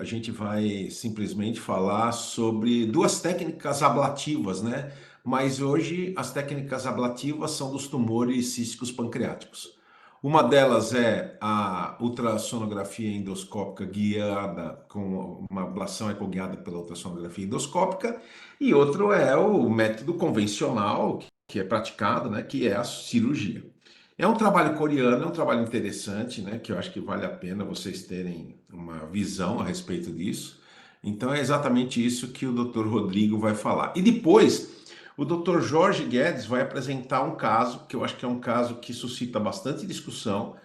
a gente vai simplesmente falar sobre duas técnicas ablativas, né? Mas hoje as técnicas ablativas são dos tumores císticos pancreáticos. Uma delas é a ultrassonografia endoscópica guiada, com uma ablação ecoguiada pela ultrassonografia endoscópica, e outro é o método convencional que é praticado, né? Que é a cirurgia. É um trabalho coreano, é um trabalho interessante, né? Que eu acho que vale a pena vocês terem uma visão a respeito disso. Então é exatamente isso que o Dr. Rodrigo vai falar. E depois, o Dr. Jorge Guedes vai apresentar um caso, que eu acho que é um caso que suscita bastante discussão,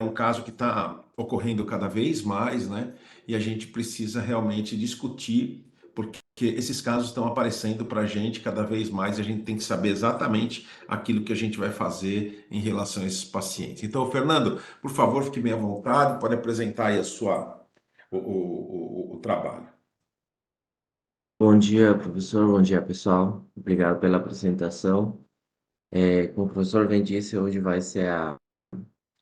é um caso que está ocorrendo cada vez mais, né? E a gente precisa realmente discutir, porque esses casos estão aparecendo para a gente cada vez mais e a gente tem que saber exatamente aquilo que a gente vai fazer em relação a esses pacientes. Então, Fernando, por favor, fique bem à vontade, pode apresentar aí o trabalho. Bom dia, professor. Bom dia, pessoal. Obrigado pela apresentação. Como o professor bem disse, hoje vai ser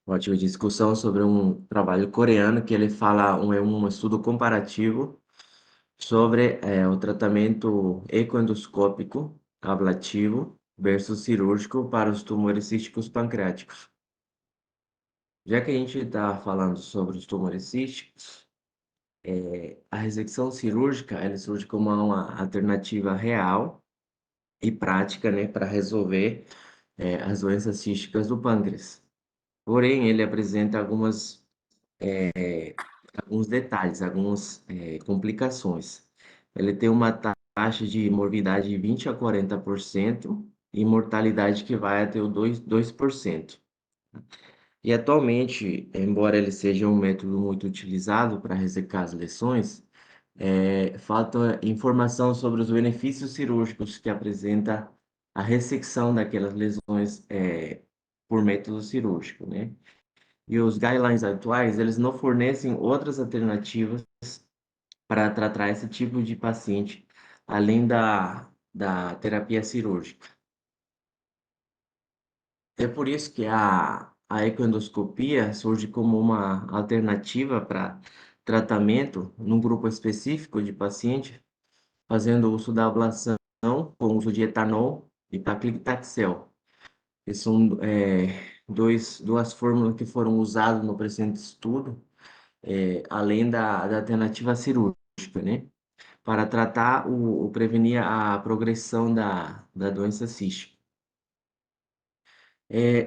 uma ativa discussão sobre um trabalho coreano que ele fala, é um estudo comparativo sobre o tratamento ecoendoscópico ablativo versus cirúrgico para os tumores císticos pancreáticos. Já que a gente está falando sobre os tumores císticos, a resecção cirúrgica ela surge como uma alternativa real e prática, né, para resolver as doenças císticas do pâncreas. Porém, ele apresenta alguns detalhes, algumas complicações. Ele tem uma taxa de morbidade de 20 a 40% e mortalidade que vai até o 2%. E atualmente, embora ele seja um método muito utilizado para ressecar as lesões, falta informação sobre os benefícios cirúrgicos que apresenta a ressecção daquelas lesões por método cirúrgico, né? E os guidelines atuais, eles não fornecem outras alternativas para tratar esse tipo de paciente, além da terapia cirúrgica. É por isso que a ecoendoscopia surge como uma alternativa para tratamento num grupo específico de paciente, fazendo uso da ablação com uso de etanol e paclitaxel. Esses são duas fórmulas que foram usadas no presente estudo, além da alternativa cirúrgica, né? Para tratar ou prevenir a progressão da doença cística.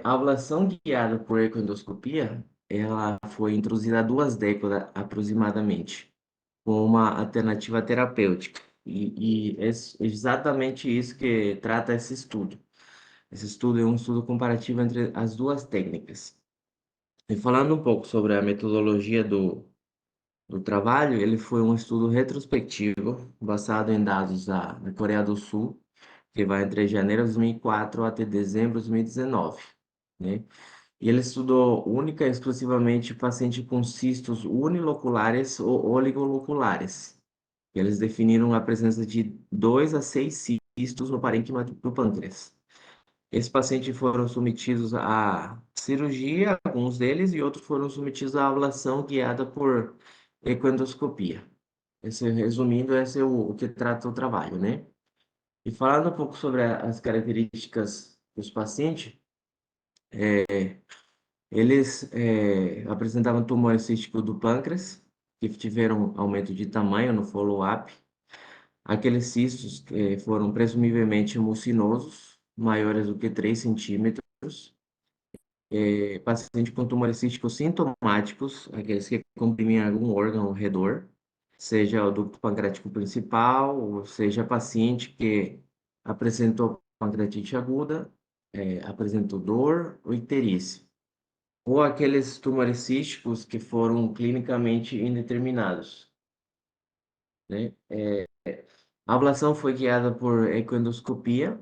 A ablação guiada por ecoendoscopia, ela foi introduzida há 2 décadas aproximadamente, como uma alternativa terapêutica. E é exatamente isso que trata esse estudo. Esse estudo é um estudo comparativo entre as duas técnicas. E falando um pouco sobre a metodologia do trabalho, ele foi um estudo retrospectivo, baseado em dados da Coreia do Sul, que vai entre janeiro de 2004 até dezembro de 2019, né? E ele estudou única e exclusivamente pacientes com cistos uniloculares ou oligoloculares. Eles definiram a presença de 2 a 6 cistos no parênquima do pâncreas. Esses pacientes foram submetidos à cirurgia, alguns deles, e outros foram submetidos à ablação guiada por ecoendoscopia. Resumindo, esse é o que trata o trabalho, né? E falando um pouco sobre as características dos pacientes, eles apresentavam tumores císticos do pâncreas, que tiveram aumento de tamanho no follow-up. Aqueles cistos foram presumivelmente mucinosos, maiores do que 3 centímetros. Paciente com tumores císticos sintomáticos, aqueles que comprimem algum órgão ao redor, seja o ducto pancreático principal, ou seja paciente que apresentou pancreatite aguda, apresentou dor ou icterícia, ou aqueles tumores císticos que foram clinicamente indeterminados, né? A ablação foi guiada por ecoendoscopia,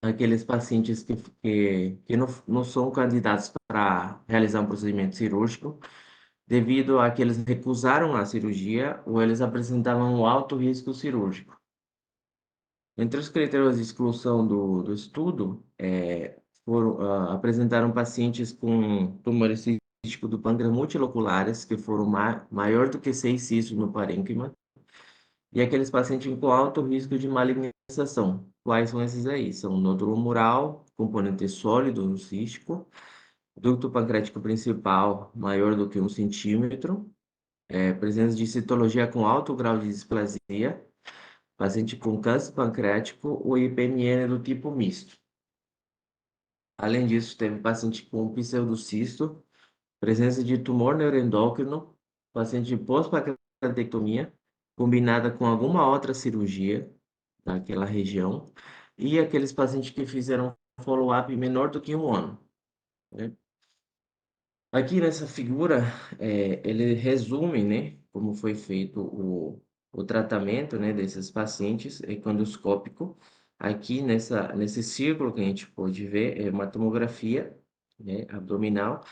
aqueles pacientes que não são candidatos para realizar um procedimento cirúrgico, devido a que eles recusaram a cirurgia ou eles apresentavam um alto risco cirúrgico. Entre os critérios de exclusão do estudo, apresentaram pacientes com tumores cístico do pâncreas multiloculares, que foram maior do que 6 cistos no parênquima, e aqueles pacientes com alto risco de malignização. Quais são esses aí? São nódulo mural, componente sólido no cístico, ducto pancreático principal maior do que 1 centímetro, presença de citologia com alto grau de displasia, paciente com câncer pancreático ou IPMN do tipo misto. Além disso, teve paciente com pseudocisto, presença de tumor neuroendócrino, paciente pós-pancreatectomia, combinada com alguma outra cirurgia daquela região, e aqueles pacientes que fizeram follow-up menor do que 1 ano, né? Aqui nessa figura, ele resume, né, como foi feito o tratamento, né, desses pacientes econdoscópico. Aqui nesse círculo que a gente pode ver é uma tomografia, né, abdominal,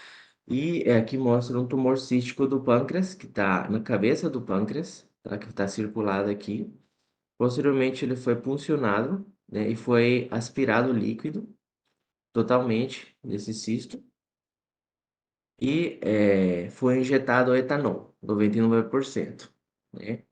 e aqui mostra um tumor cístico do pâncreas, que está na cabeça do pâncreas, tá, que está circulado aqui. Posteriormente, ele foi puncionado, né, e foi aspirado líquido totalmente desse cisto e foi injetado etanol, 99%, né?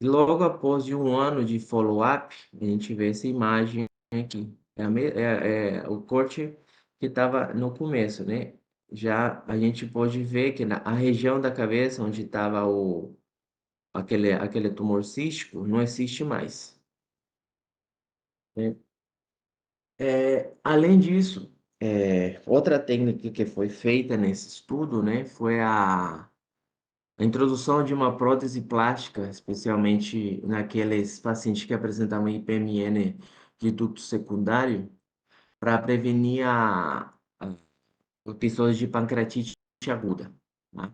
E logo após de 1 ano de follow-up, a gente vê essa imagem aqui. É o corte que estava no começo, né? Já a gente pode ver que a região da cabeça onde estava aquele tumor cístico não existe mais, né? Além disso, outra técnica que foi feita nesse estudo, né, foi a introdução de uma prótese plástica, especialmente naqueles pacientes que apresentavam IPMN de ducto secundário, para prevenir a episódios de pancreatite aguda, né?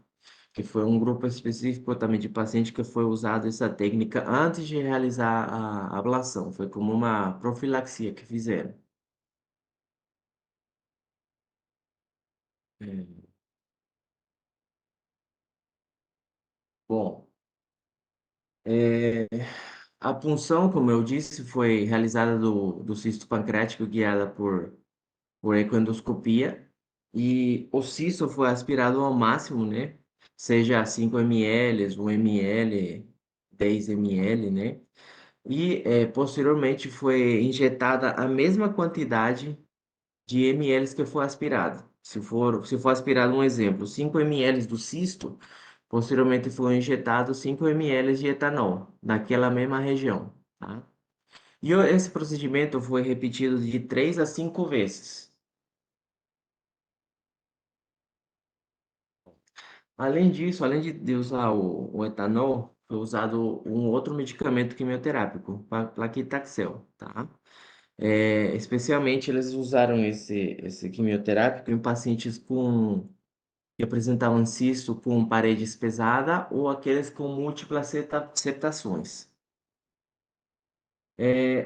Que foi um grupo específico também de pacientes que foi usado essa técnica antes de realizar a ablação. Foi como uma profilaxia que fizeram. É, Bom, é, a punção, como eu disse, foi realizada do cisto pancreático guiada por ecoendoscopia, e o cisto foi aspirado ao máximo, né? Seja 5 ml, 1 ml, 10 ml, né? E posteriormente foi injetada a mesma quantidade de ml que foi aspirado. Se for aspirado um exemplo, 5 ml do cisto, posteriormente foi injetado 5 ml de etanol naquela mesma região, tá? E esse procedimento foi repetido de 3 a 5 vezes. Além disso, além de usar o etanol, foi usado um outro medicamento quimioterápico, plaquitaxel, tá? Especialmente eles usaram esse quimioterápico em pacientes que apresentavam cisto com paredes pesadas ou aqueles com múltiplas septações.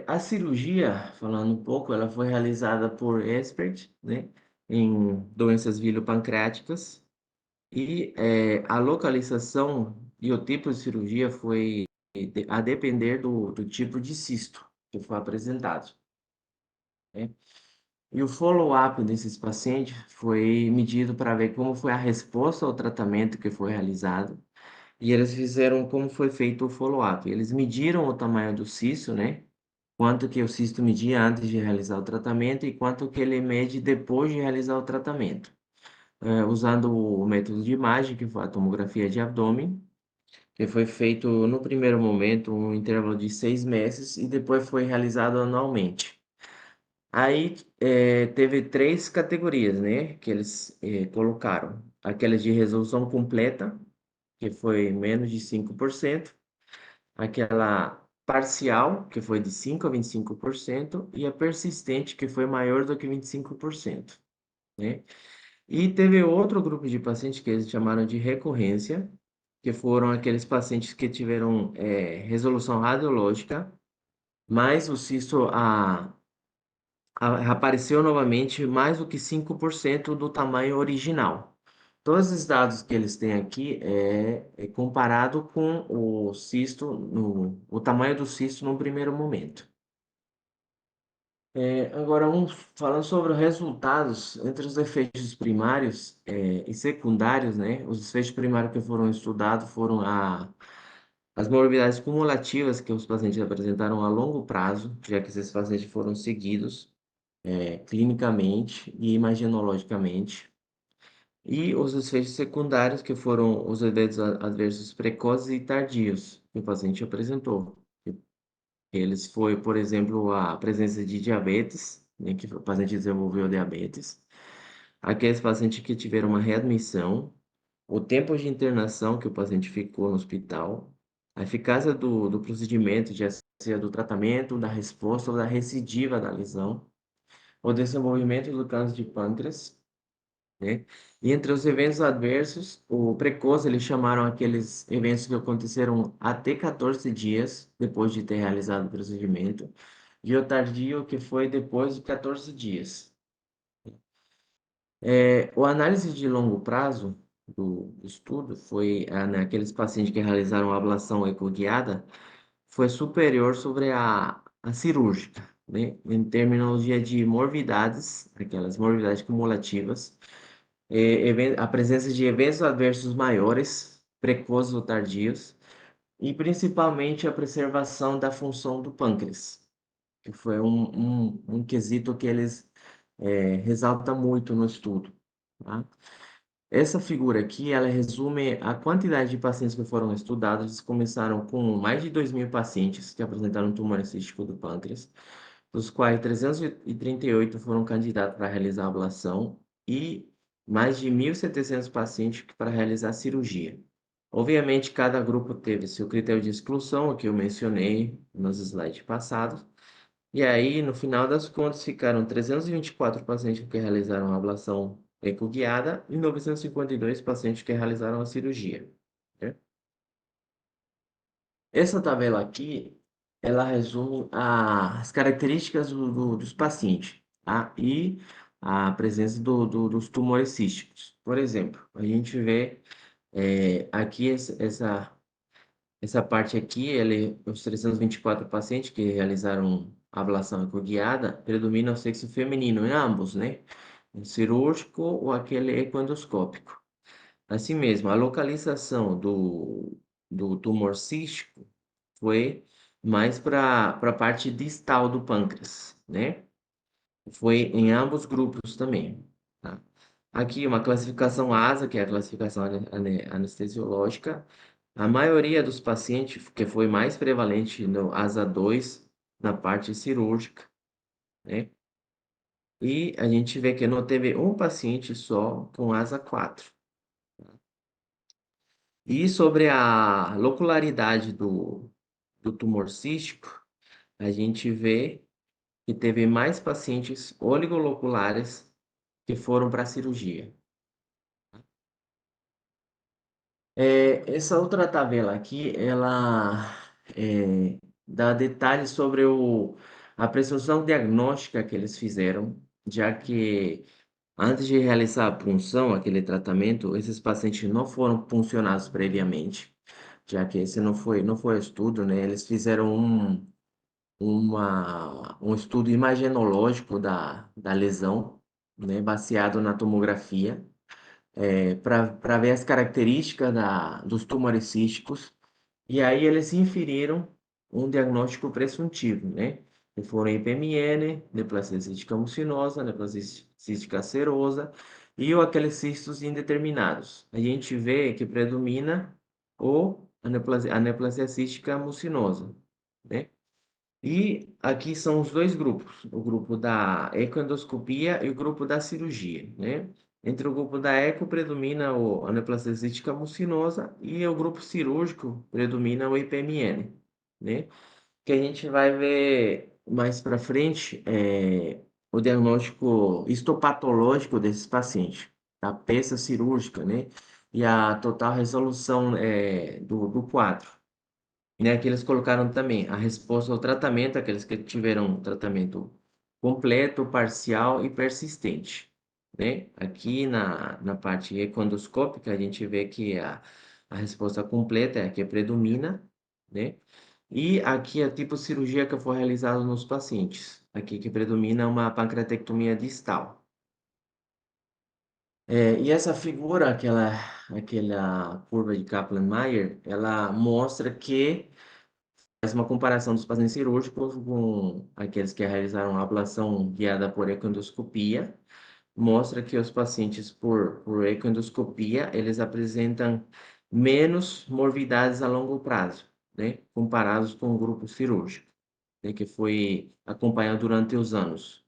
A cirurgia, falando um pouco, ela foi realizada por expert, né, em doenças viliopancreáticas, e a localização e o tipo de cirurgia foi a depender do tipo de cisto que foi apresentado, né? E o follow-up desses pacientes foi medido para ver como foi a resposta ao tratamento que foi realizado. E eles fizeram como foi feito o follow-up. Eles mediram o tamanho do cisto, né? Quanto que o cisto media antes de realizar o tratamento e quanto que ele mede depois de realizar o tratamento. Usando o método de imagem, que foi a tomografia de abdômen, que foi feito no primeiro momento, um intervalo de 6 meses, e depois foi realizado anualmente. Aí teve 3 categorias, né, que eles colocaram. Aquelas de resolução completa, que foi menos de 5%, aquela parcial, que foi de 5 a 25%, e a persistente, que foi maior do que 25%, né? E teve outro grupo de pacientes que eles chamaram de recorrência, que foram aqueles pacientes que tiveram resolução radiológica, mas o cisto apareceu novamente mais do que 5% do tamanho original. Todos os dados que eles têm aqui é comparado com o cisto, o tamanho do cisto no primeiro momento. Agora, falando sobre os resultados entre os efeitos primários, e secundários, né? Os efeitos primários que foram estudados foram as morbidades cumulativas que os pacientes apresentaram a longo prazo, já que esses pacientes foram seguidos, clinicamente e imagenologicamente. E os efeitos secundários, que foram os eventos adversos precoces e tardios que o paciente apresentou. Eles foi, por exemplo, a presença de diabetes, né, que o paciente desenvolveu diabetes, aqueles pacientes que tiveram uma readmissão, o tempo de internação que o paciente ficou no hospital, a eficácia do procedimento, seja do tratamento, da resposta ou da recidiva da lesão, o desenvolvimento do câncer de pâncreas, né? E entre os eventos adversos, o precoce, eles chamaram aqueles eventos que aconteceram até 14 dias depois de ter realizado o procedimento, e o tardio, que foi depois de 14 dias. O análise de longo prazo do estudo foi naqueles pacientes que realizaram a ablação ecoguiada, foi superior sobre a cirúrgica, né? Em terminologia de morbidades, aquelas morbidades cumulativas, a presença de eventos adversos maiores, precoces ou tardios, e principalmente a preservação da função do pâncreas, que foi um quesito que eles ressaltam muito no estudo, tá? Essa figura aqui, ela resume a quantidade de pacientes que foram estudados. Eles começaram com mais de 2.000 pacientes que apresentaram tumor cístico do pâncreas, dos quais 338 foram candidatos para realizar a ablação e mais de 1.700 pacientes para realizar a cirurgia. Obviamente, cada grupo teve seu critério de exclusão, o que eu mencionei nos slides passados. E aí, no final das contas, ficaram 324 pacientes que realizaram a ablação ecoguiada e 952 pacientes que realizaram a cirurgia, né? Essa tabela aqui, ela resume as características dos pacientes, tá? E a presença dos tumores císticos. Por exemplo, a gente vê aqui essa parte aqui, os 324 pacientes que realizaram a ablação ecoguiada, predomina o sexo feminino em ambos, né? O cirúrgico ou aquele ecoendoscópico. Assim mesmo, a localização do tumor cístico foi mais para a parte distal do pâncreas, né? Foi em ambos grupos também, tá? Aqui uma classificação ASA, que é a classificação anestesiológica. A maioria dos pacientes, que foi mais prevalente no ASA 2, na parte cirúrgica, né? E a gente vê que não teve um paciente só com ASA 4. E sobre a locularidade do tumor cístico, a gente vê que teve mais pacientes oligoloculares que foram para a cirurgia. Essa outra tabela aqui, ela dá detalhes sobre a presunção diagnóstica que eles fizeram, já que antes de realizar a punção, aquele tratamento, esses pacientes não foram puncionados previamente, já que esse não foi estudo, né? Eles fizeram um estudo imagenológico da lesão, né? Baseado na tomografia para ver as características dos tumores císticos, e aí eles inferiram um diagnóstico presuntivo, né? Que foram IPMN, neoplasia cística mucinosa, neoplasia cística serosa ou aqueles cistos indeterminados. A gente vê que predomina a neoplasia cística mucinosa, né? E aqui são os dois grupos, o grupo da ecoendoscopia e o grupo da cirurgia, né? Entre o grupo da eco predomina a neoplasia cística mucinosa e o grupo cirúrgico predomina o IPMN, né? Que a gente vai ver mais para frente o diagnóstico histopatológico desses pacientes, a peça cirúrgica, né? E a total resolução do quadro, né, que eles colocaram também a resposta ao tratamento, aqueles que tiveram um tratamento completo, parcial e persistente, né? Aqui na parte econdoscópica, a gente vê que a resposta completa é a que predomina, né? E aqui é tipo cirurgia que foi realizada nos pacientes. aqui que predomina é uma pancreatectomia distal. E essa figura, aquela curva de Kaplan-Meier, ela mostra que faz uma comparação dos pacientes cirúrgicos com aqueles que realizaram a ablação guiada por ecoendoscopia. Mostra que os pacientes por ecoendoscopia, eles apresentam menos morbidades a longo prazo, né? Comparados com o grupo cirúrgico, né? Que foi acompanhado durante os anos.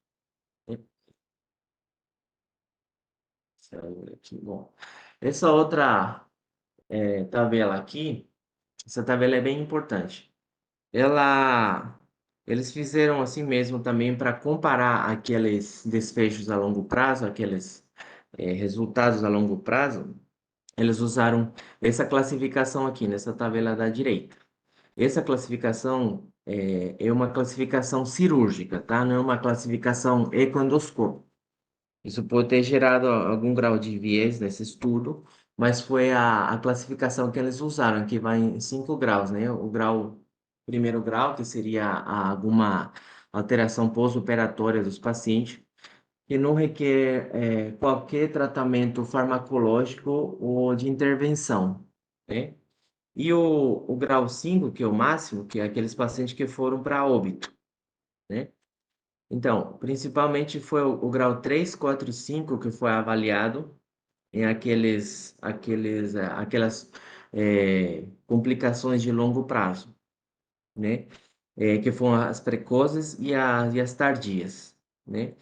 Né? Bom, essa outra tabela aqui, essa tabela é bem importante. Eles fizeram assim mesmo também para comparar aqueles desfechos a longo prazo, aqueles resultados a longo prazo. Eles usaram essa classificação aqui nessa tabela da direita. Essa classificação é uma classificação cirúrgica, tá? Não é uma classificação ecoendoscópica. Isso pode ter gerado algum grau de viés nesse estudo, mas foi a classificação que eles usaram, que vai em 5 graus, né? Primeiro grau, que seria alguma alteração pós-operatória dos pacientes, que não requer qualquer tratamento farmacológico ou de intervenção, né? E o grau 5, que é o máximo, que é aqueles pacientes que foram para óbito, né? Então, principalmente foi o grau 3, 4 e 5 que foi avaliado em aquelas complicações de longo prazo, né? Que foram as precoces e as tardias, né?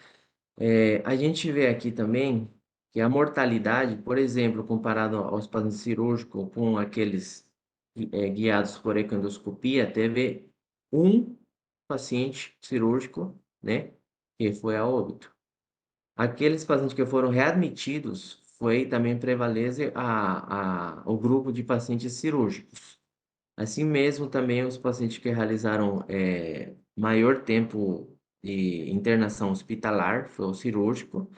A gente vê aqui também que a mortalidade, por exemplo, comparado aos pacientes cirúrgicos com aqueles guiados por ecoendoscopia, teve um paciente cirúrgico, né, que foi a óbito. Aqueles pacientes que foram readmitidos, foi também prevalece o grupo de pacientes cirúrgicos. Assim mesmo, também os pacientes que realizaram maior tempo de internação hospitalar, foi o cirúrgico,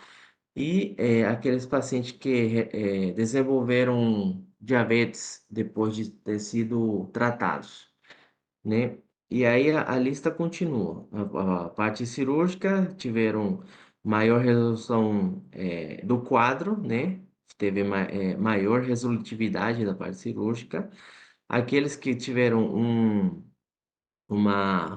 e aqueles pacientes que desenvolveram diabetes depois de ter sido tratados, né? E aí a lista continua. A parte cirúrgica tiveram maior resolução do quadro, né? Teve maior resolutividade da parte cirúrgica. Aqueles que tiveram uma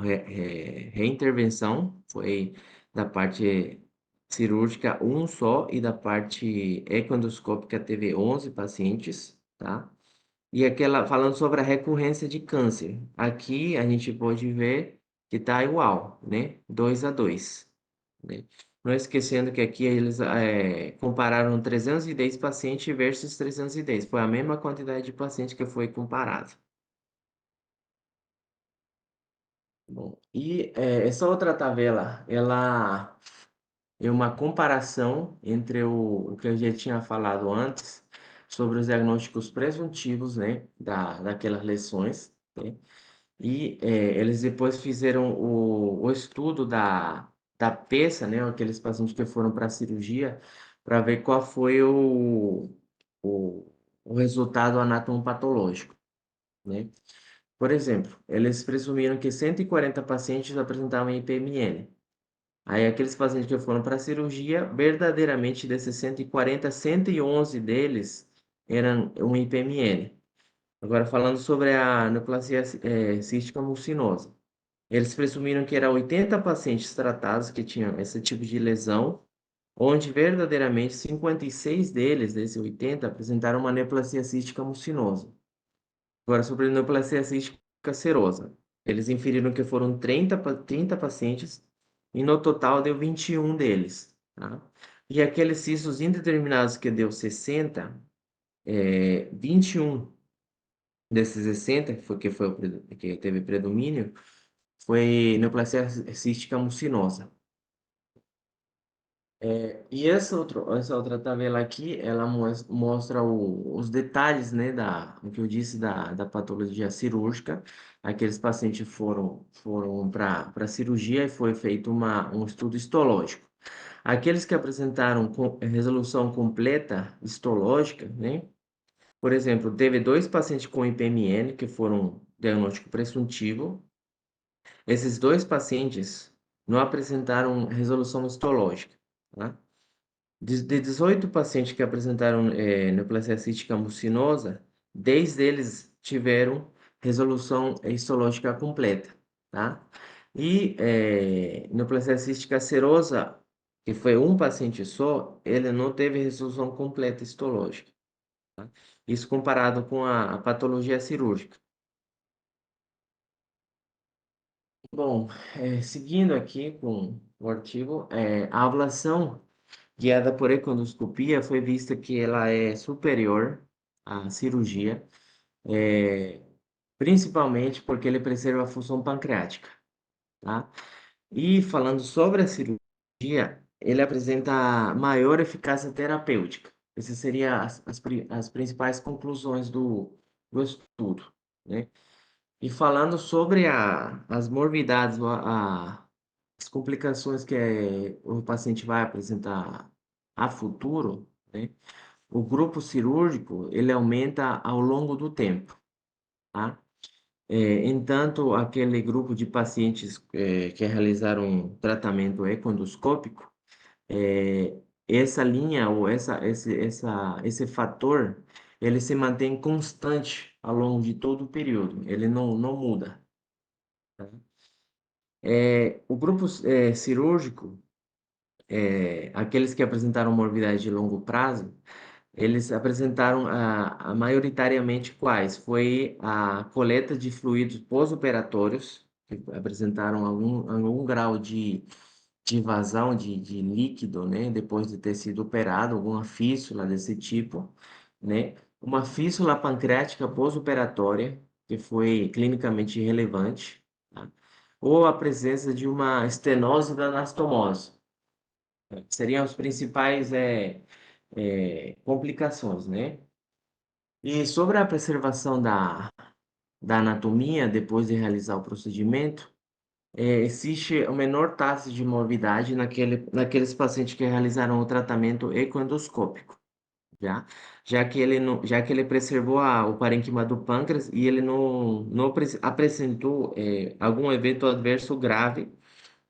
reintervenção foi da parte cirúrgica um só e da parte ecoendoscópica teve 11 pacientes, tá? E aquela falando sobre a recorrência de câncer. Aqui a gente pode ver que tá igual, né? 2 a 2, né? Não esquecendo que aqui eles compararam 310 pacientes versus 310. Foi a mesma quantidade de pacientes que foi comparado. Bom, e essa outra tabela, ela é uma comparação entre o que eu já tinha falado antes sobre os diagnósticos presuntivos, né, daquelas lesões, né? E eles depois fizeram o estudo da peça, né, aqueles pacientes que foram para a cirurgia, para ver qual foi o, o resultado anatomopatológico, né? Por exemplo, eles presumiram que 140 pacientes apresentavam IPMN. Aí, aqueles pacientes que foram para a cirurgia, verdadeiramente desses 140, 111 deles eram um IPMN. Agora, falando sobre a neoplasia cística mucinosa. Eles presumiram que eram 80 pacientes tratados que tinham esse tipo de lesão, onde verdadeiramente 56 deles, desses 80, apresentaram uma neoplasia cística mucinosa. Agora, sobre neoplasia cística serosa. Eles inferiram que foram 30 pacientes e no total deu 21 deles, tá? E aqueles cistos indeterminados que deu 60, 21 desses 60, que teve predomínio, foi neoplasia cística mucinosa. E essa outra tabela aqui, ela mostra os detalhes, né, o que eu disse da patologia cirúrgica. Aqueles pacientes foram para a cirurgia e foi feito um estudo histológico. Aqueles que apresentaram resolução completa histológica, né? Por exemplo, teve 2 pacientes com IPMN que foram diagnóstico presuntivo. Esses 2 pacientes não apresentaram resolução histológica, tá? De 18 pacientes que apresentaram neoplasia cística mucinosa, 10 deles tiveram resolução histológica completa, tá? E neoplasia cística serosa, que foi um paciente só, ele não teve resolução completa histológica, tá? Isso comparado com a patologia cirúrgica. Bom, seguindo aqui com o artigo, a ablação guiada por econdoscopia foi vista que ela é superior à cirurgia, é, principalmente porque ele preserva a função pancreática, tá? E falando sobre a cirurgia, ele apresenta maior eficácia terapêutica. Essas seriam as principais conclusões do estudo, né? E falando sobre as morbidades, as complicações que o paciente vai apresentar a futuro, né? O grupo cirúrgico, ele aumenta ao longo do tempo, tá? Entanto, aquele grupo de pacientes que realizaram um tratamento econdoscópico, é, essa linha ou esse fator, ele se mantém constante ao longo de todo o período, ele não muda. Tá? O grupo cirúrgico, aqueles que apresentaram morbidade de longo prazo, eles apresentaram maioritariamente quais? Foi a coleta de fluidos pós-operatórios, que apresentaram algum grau de invasão de líquido, né? Depois de ter sido operado, alguma fístula desse tipo, né? Uma fístula pancreática pós-operatória, que foi clinicamente relevante, tá? Ou a presença de uma estenose da anastomose. Seriam as principais complicações, né? E sobre a preservação da anatomia depois de realizar o procedimento, existe a menor taxa de morbidade naqueles pacientes que realizaram o tratamento ecoendoscópico, já que ele preservou o parênquima do pâncreas e ele não apresentou algum evento adverso grave,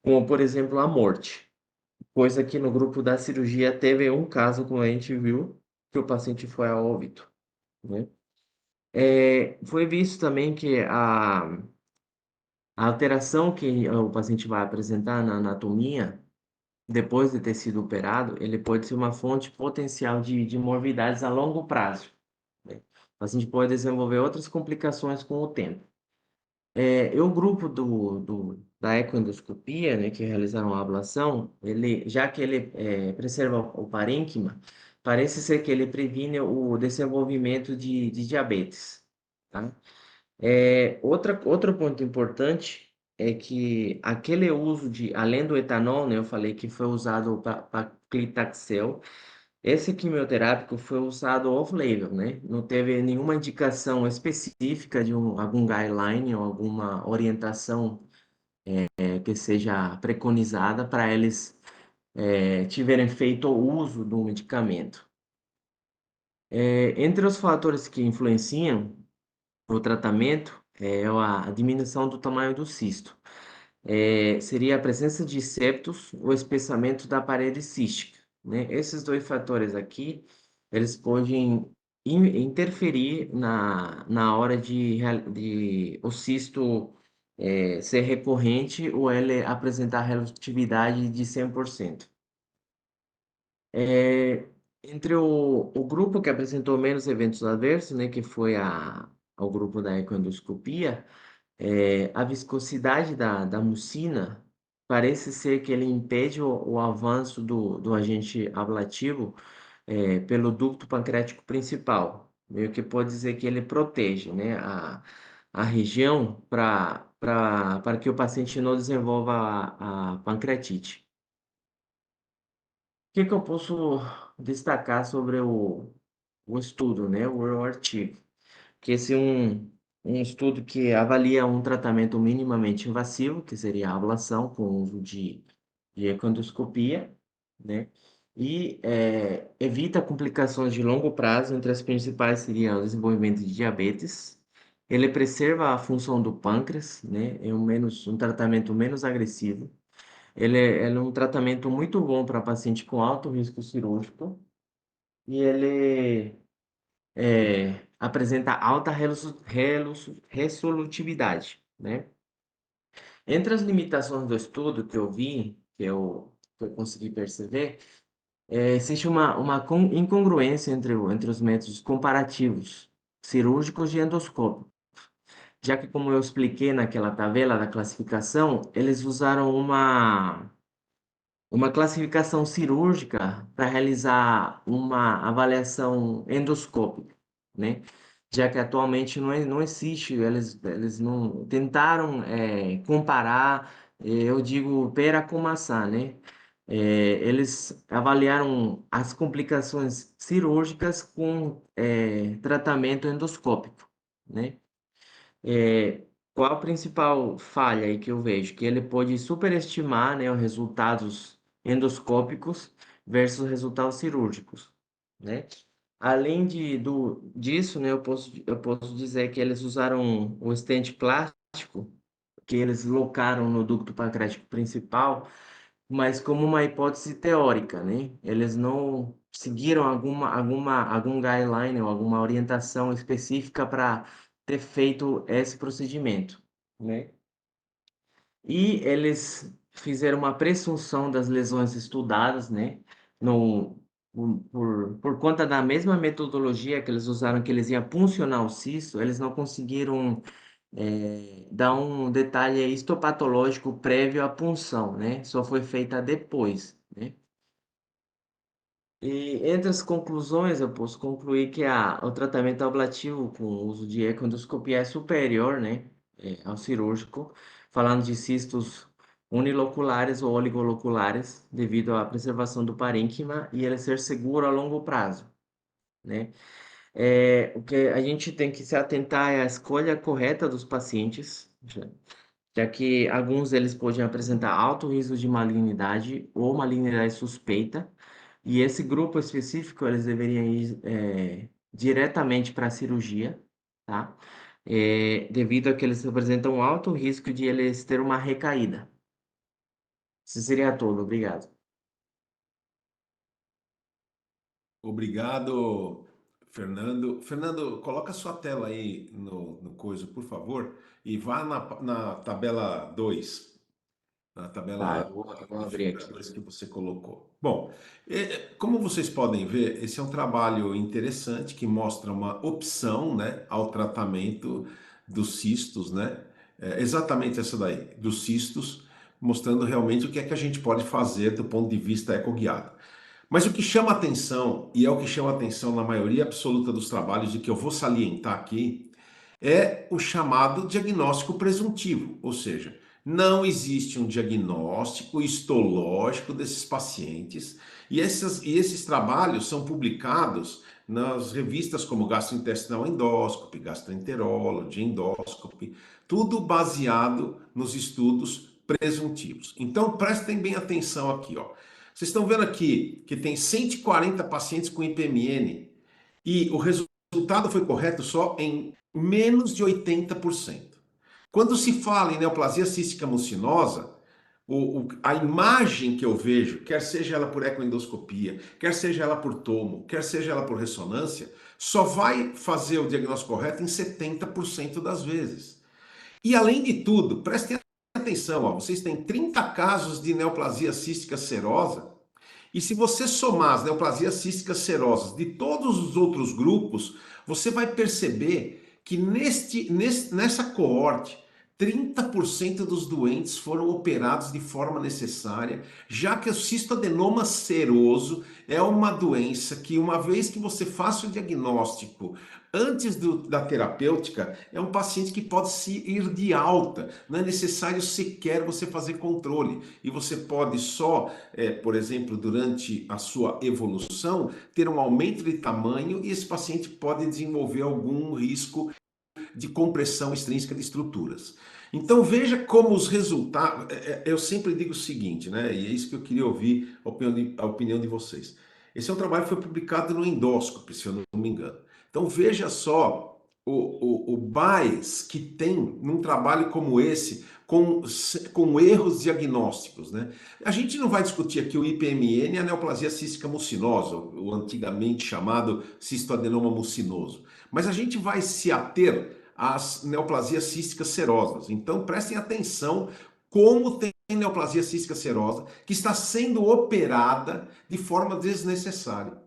como por exemplo a morte. Coisa que no grupo da cirurgia teve um caso, como a gente viu, que o paciente foi a óbito, né? Foi visto também que a alteração que o paciente vai apresentar na anatomia, depois de ter sido operado, ele pode ser uma fonte potencial de morbidades a longo prazo, né? O paciente pode desenvolver outras complicações com o tempo. E o grupo da ecoendoscopia, né, que realizaram a ablação, já que ele preserva o parênquima, parece ser que ele previne o desenvolvimento de diabetes, tá? Outro ponto importante é que aquele uso além do etanol, né, eu falei que foi usado para clitaxel, esse quimioterápico foi usado off-label, né? Não teve nenhuma indicação específica de algum guideline ou alguma orientação que seja preconizada para eles tiverem feito o uso do medicamento. Entre os fatores que influenciam o tratamento é a diminuição do tamanho do cisto. Seria a presença de septos ou espessamento da parede cística, né? Esses dois fatores aqui, eles podem interferir na hora de o cisto ser recorrente ou ele apresentar relatividade de 100%. É, entre o grupo que apresentou menos eventos adversos, né, que foi ao grupo da ecoendoscopia, a viscosidade da mucina parece ser que ele impede o avanço do agente ablativo pelo ducto pancreático principal. Meio que pode dizer que ele protege, né, a região para que o paciente não desenvolva a pancreatite. O que que eu posso destacar sobre o estudo, né, o artigo? Que esse é um estudo que avalia um tratamento minimamente invasivo, que seria a ablação com o uso de econdoscopia, né? E evita complicações de longo prazo, entre as principais seriam o desenvolvimento de diabetes. Ele preserva a função do pâncreas, né? É um tratamento menos agressivo. Ele é um tratamento muito bom para paciente com alto risco cirúrgico e ele apresenta alta resolutividade, né? Entre as limitações do estudo que eu vi, que eu consegui perceber, existe uma incongruência entre os métodos comparativos, cirúrgicos e endoscópicos, já que, como eu expliquei naquela tabela da classificação, eles usaram uma classificação cirúrgica para realizar uma avaliação endoscópica, né? Já que atualmente não existe, eles não tentaram comparar, eu digo pera com maçã, né? Eles avaliaram as complicações cirúrgicas com tratamento endoscópico, né? É, qual a principal falha aí que eu vejo? Que ele pode superestimar, né, os resultados endoscópicos versus resultados cirúrgicos, né? Além disso, né, eu posso dizer que eles usaram o stent plástico, que eles locaram no ducto pancreático principal, mas como uma hipótese teórica, né? Eles não seguiram algum guideline ou alguma orientação específica para ter feito esse procedimento, né? E eles fizeram uma presunção das lesões estudadas, né? No, por conta da mesma metodologia que eles usaram, que eles iam puncionar o cisto, eles não conseguiram dar um detalhe histopatológico prévio à punção, né? Só foi feita depois, né? E entre as conclusões, eu posso concluir que o tratamento ablativo com o uso de ecoendoscopia é superior, né, ao cirúrgico, falando de cistos uniloculares ou oligoloculares, devido à preservação do parênquima e ele ser seguro a longo prazo, né? O que a gente tem que se atentar é a escolha correta dos pacientes, já que alguns deles podem apresentar alto risco de malignidade ou malignidade suspeita, e esse grupo específico eles deveriam ir diretamente para a cirurgia, tá? Devido a que eles apresentam alto risco de eles ter uma recaída. Isso seria tudo, obrigado. Obrigado, Fernando. Fernando, coloca sua tela aí no coisa, por favor, e vá na tabela 2, na Tá, tabela eu vou de abrir figura aqui. 2 que você colocou. Bom, como vocês podem ver, esse é um trabalho interessante que mostra uma opção, né, ao tratamento dos cistos, né? Exatamente essa daí, dos cistos, mostrando realmente o que é que a gente pode fazer do ponto de vista ecoguiado. Mas o que chama atenção, e é o que chama atenção na maioria absoluta dos trabalhos, e que eu vou salientar aqui, é o chamado diagnóstico presuntivo, ou seja, não existe um diagnóstico histológico desses pacientes, e esses trabalhos são publicados nas revistas como Gastrointestinal Endoscopy, Gastroenterology, Endoscopy, tudo baseado nos estudos presuntivos. Então prestem bem atenção aqui, ó. Vocês estão vendo aqui que tem 140 pacientes com IPMN e o resultado foi correto só em menos de 80%. Quando se fala em neoplasia cística mucinosa, a imagem que eu vejo, quer seja ela por ecoendoscopia, quer seja ela por tomo, quer seja ela por ressonância, só vai fazer o diagnóstico correto em 70% das vezes. E além de tudo, prestem atenção, ó, vocês têm 30 casos de neoplasia cística serosa, e se você somar as neoplasias císticas serosas de todos os outros grupos, você vai perceber que nessa coorte, 30% dos doentes foram operados de forma necessária, já que o cistoadenoma seroso é uma doença que, uma vez que você faça o diagnóstico antes da terapêutica, é um paciente que pode se ir de alta. Não é necessário sequer você fazer controle. E você pode só, por exemplo, durante a sua evolução, ter um aumento de tamanho e esse paciente pode desenvolver algum risco de compressão extrínseca de estruturas. Então veja como os resultados. Eu sempre digo o seguinte, né? E é isso que eu queria ouvir a opinião de vocês. Esse é um trabalho que foi publicado no Endoscopy, se eu não me engano. Então veja só o bias que tem num trabalho como esse, com erros diagnósticos, né? A gente não vai discutir aqui o IPMN e a neoplasia cística mucinosa, o antigamente chamado cistoadenoma mucinoso, mas a gente vai se ater às neoplasias císticas serosas. Então, prestem atenção como tem neoplasia cística serosa que está sendo operada de forma desnecessária.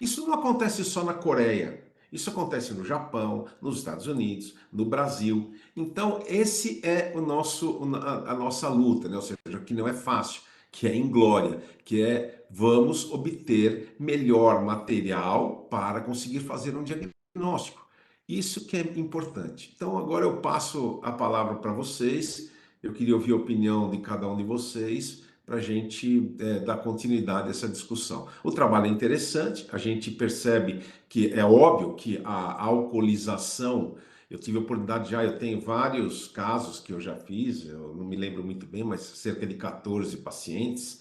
Isso não acontece só na Coreia. Isso acontece no Japão, nos Estados Unidos, no Brasil. Então, esse é a nossa luta, né? Ou seja, que não é fácil, que é inglória, que é vamos obter melhor material para conseguir fazer um diagnóstico. Isso que é importante. Então, agora eu passo a palavra para vocês. Eu queria ouvir a opinião de cada um de vocês para a gente dar continuidade a essa discussão. O trabalho é interessante, a gente percebe que é óbvio que a alcoolização, eu tive a oportunidade já, eu tenho vários casos que eu já fiz, eu não me lembro muito bem, mas cerca de 14 pacientes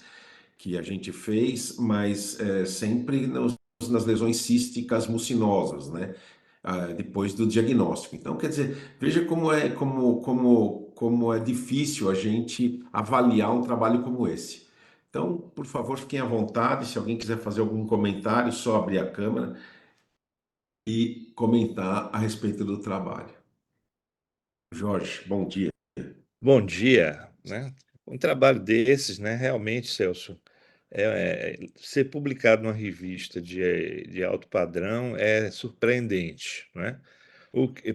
que a gente fez, mas sempre nas lesões císticas mucinosas, né? Depois do diagnóstico. Então, quer dizer, veja como é difícil a gente avaliar um trabalho como esse. Então, por favor, fiquem à vontade. Se alguém quiser fazer algum comentário, só abrir a câmera e comentar a respeito do trabalho. Jorge, bom dia. Bom dia, né? Um trabalho desses, né? Realmente, Celso, ser publicado numa revista de alto padrão é surpreendente, né?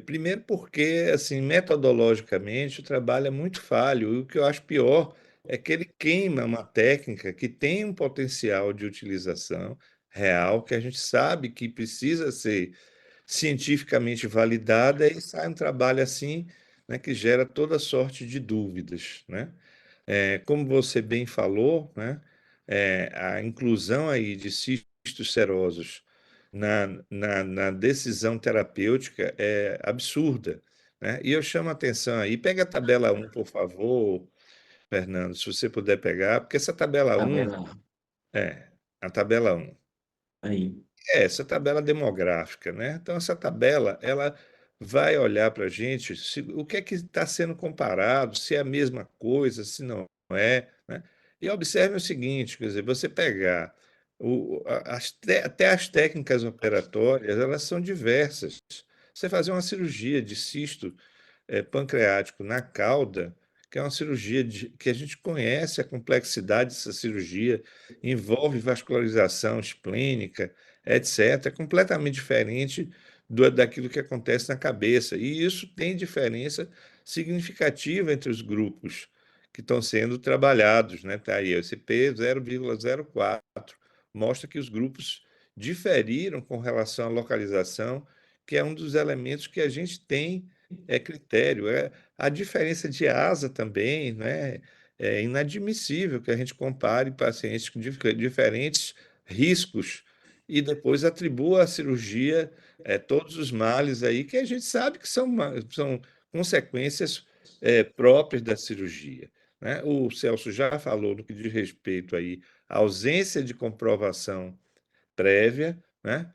Primeiro porque, assim, metodologicamente, o trabalho é muito falho. E o que eu acho pior é que ele queima uma técnica que tem um potencial de utilização real, que a gente sabe que precisa ser cientificamente validada e sai um trabalho assim, né, que gera toda sorte de dúvidas, né? Como você bem falou, né, a inclusão aí de cistos serosos na decisão terapêutica é absurda, né? E eu chamo a atenção aí, pega a tabela 1, por favor, Fernando, se você puder pegar, porque essa tabela 1 Tabela é a tabela 1. aí. Essa tabela demográfica, né? Então, essa tabela, ela vai olhar para a gente o que é que está sendo comparado, se é a mesma coisa, se não é, né? E observe o seguinte, quer dizer, você pegar até as técnicas operatórias, elas são diversas. Você fazer uma cirurgia de cisto pancreático na cauda, que é uma cirurgia que a gente conhece a complexidade dessa cirurgia, envolve vascularização esplênica, etc. É completamente diferente daquilo que acontece na cabeça. E isso tem diferença significativa entre os grupos que estão sendo trabalhados, né? Tá aí, esse P 0,04 mostra que os grupos diferiram com relação à localização, que é um dos elementos que a gente tem critério. A diferença de asa também, né? É inadmissível que a gente compare pacientes com diferentes riscos e depois atribua à cirurgia todos os males aí que a gente sabe que são consequências próprias da cirurgia, né? O Celso já falou no que diz respeito aí à ausência de comprovação prévia, né?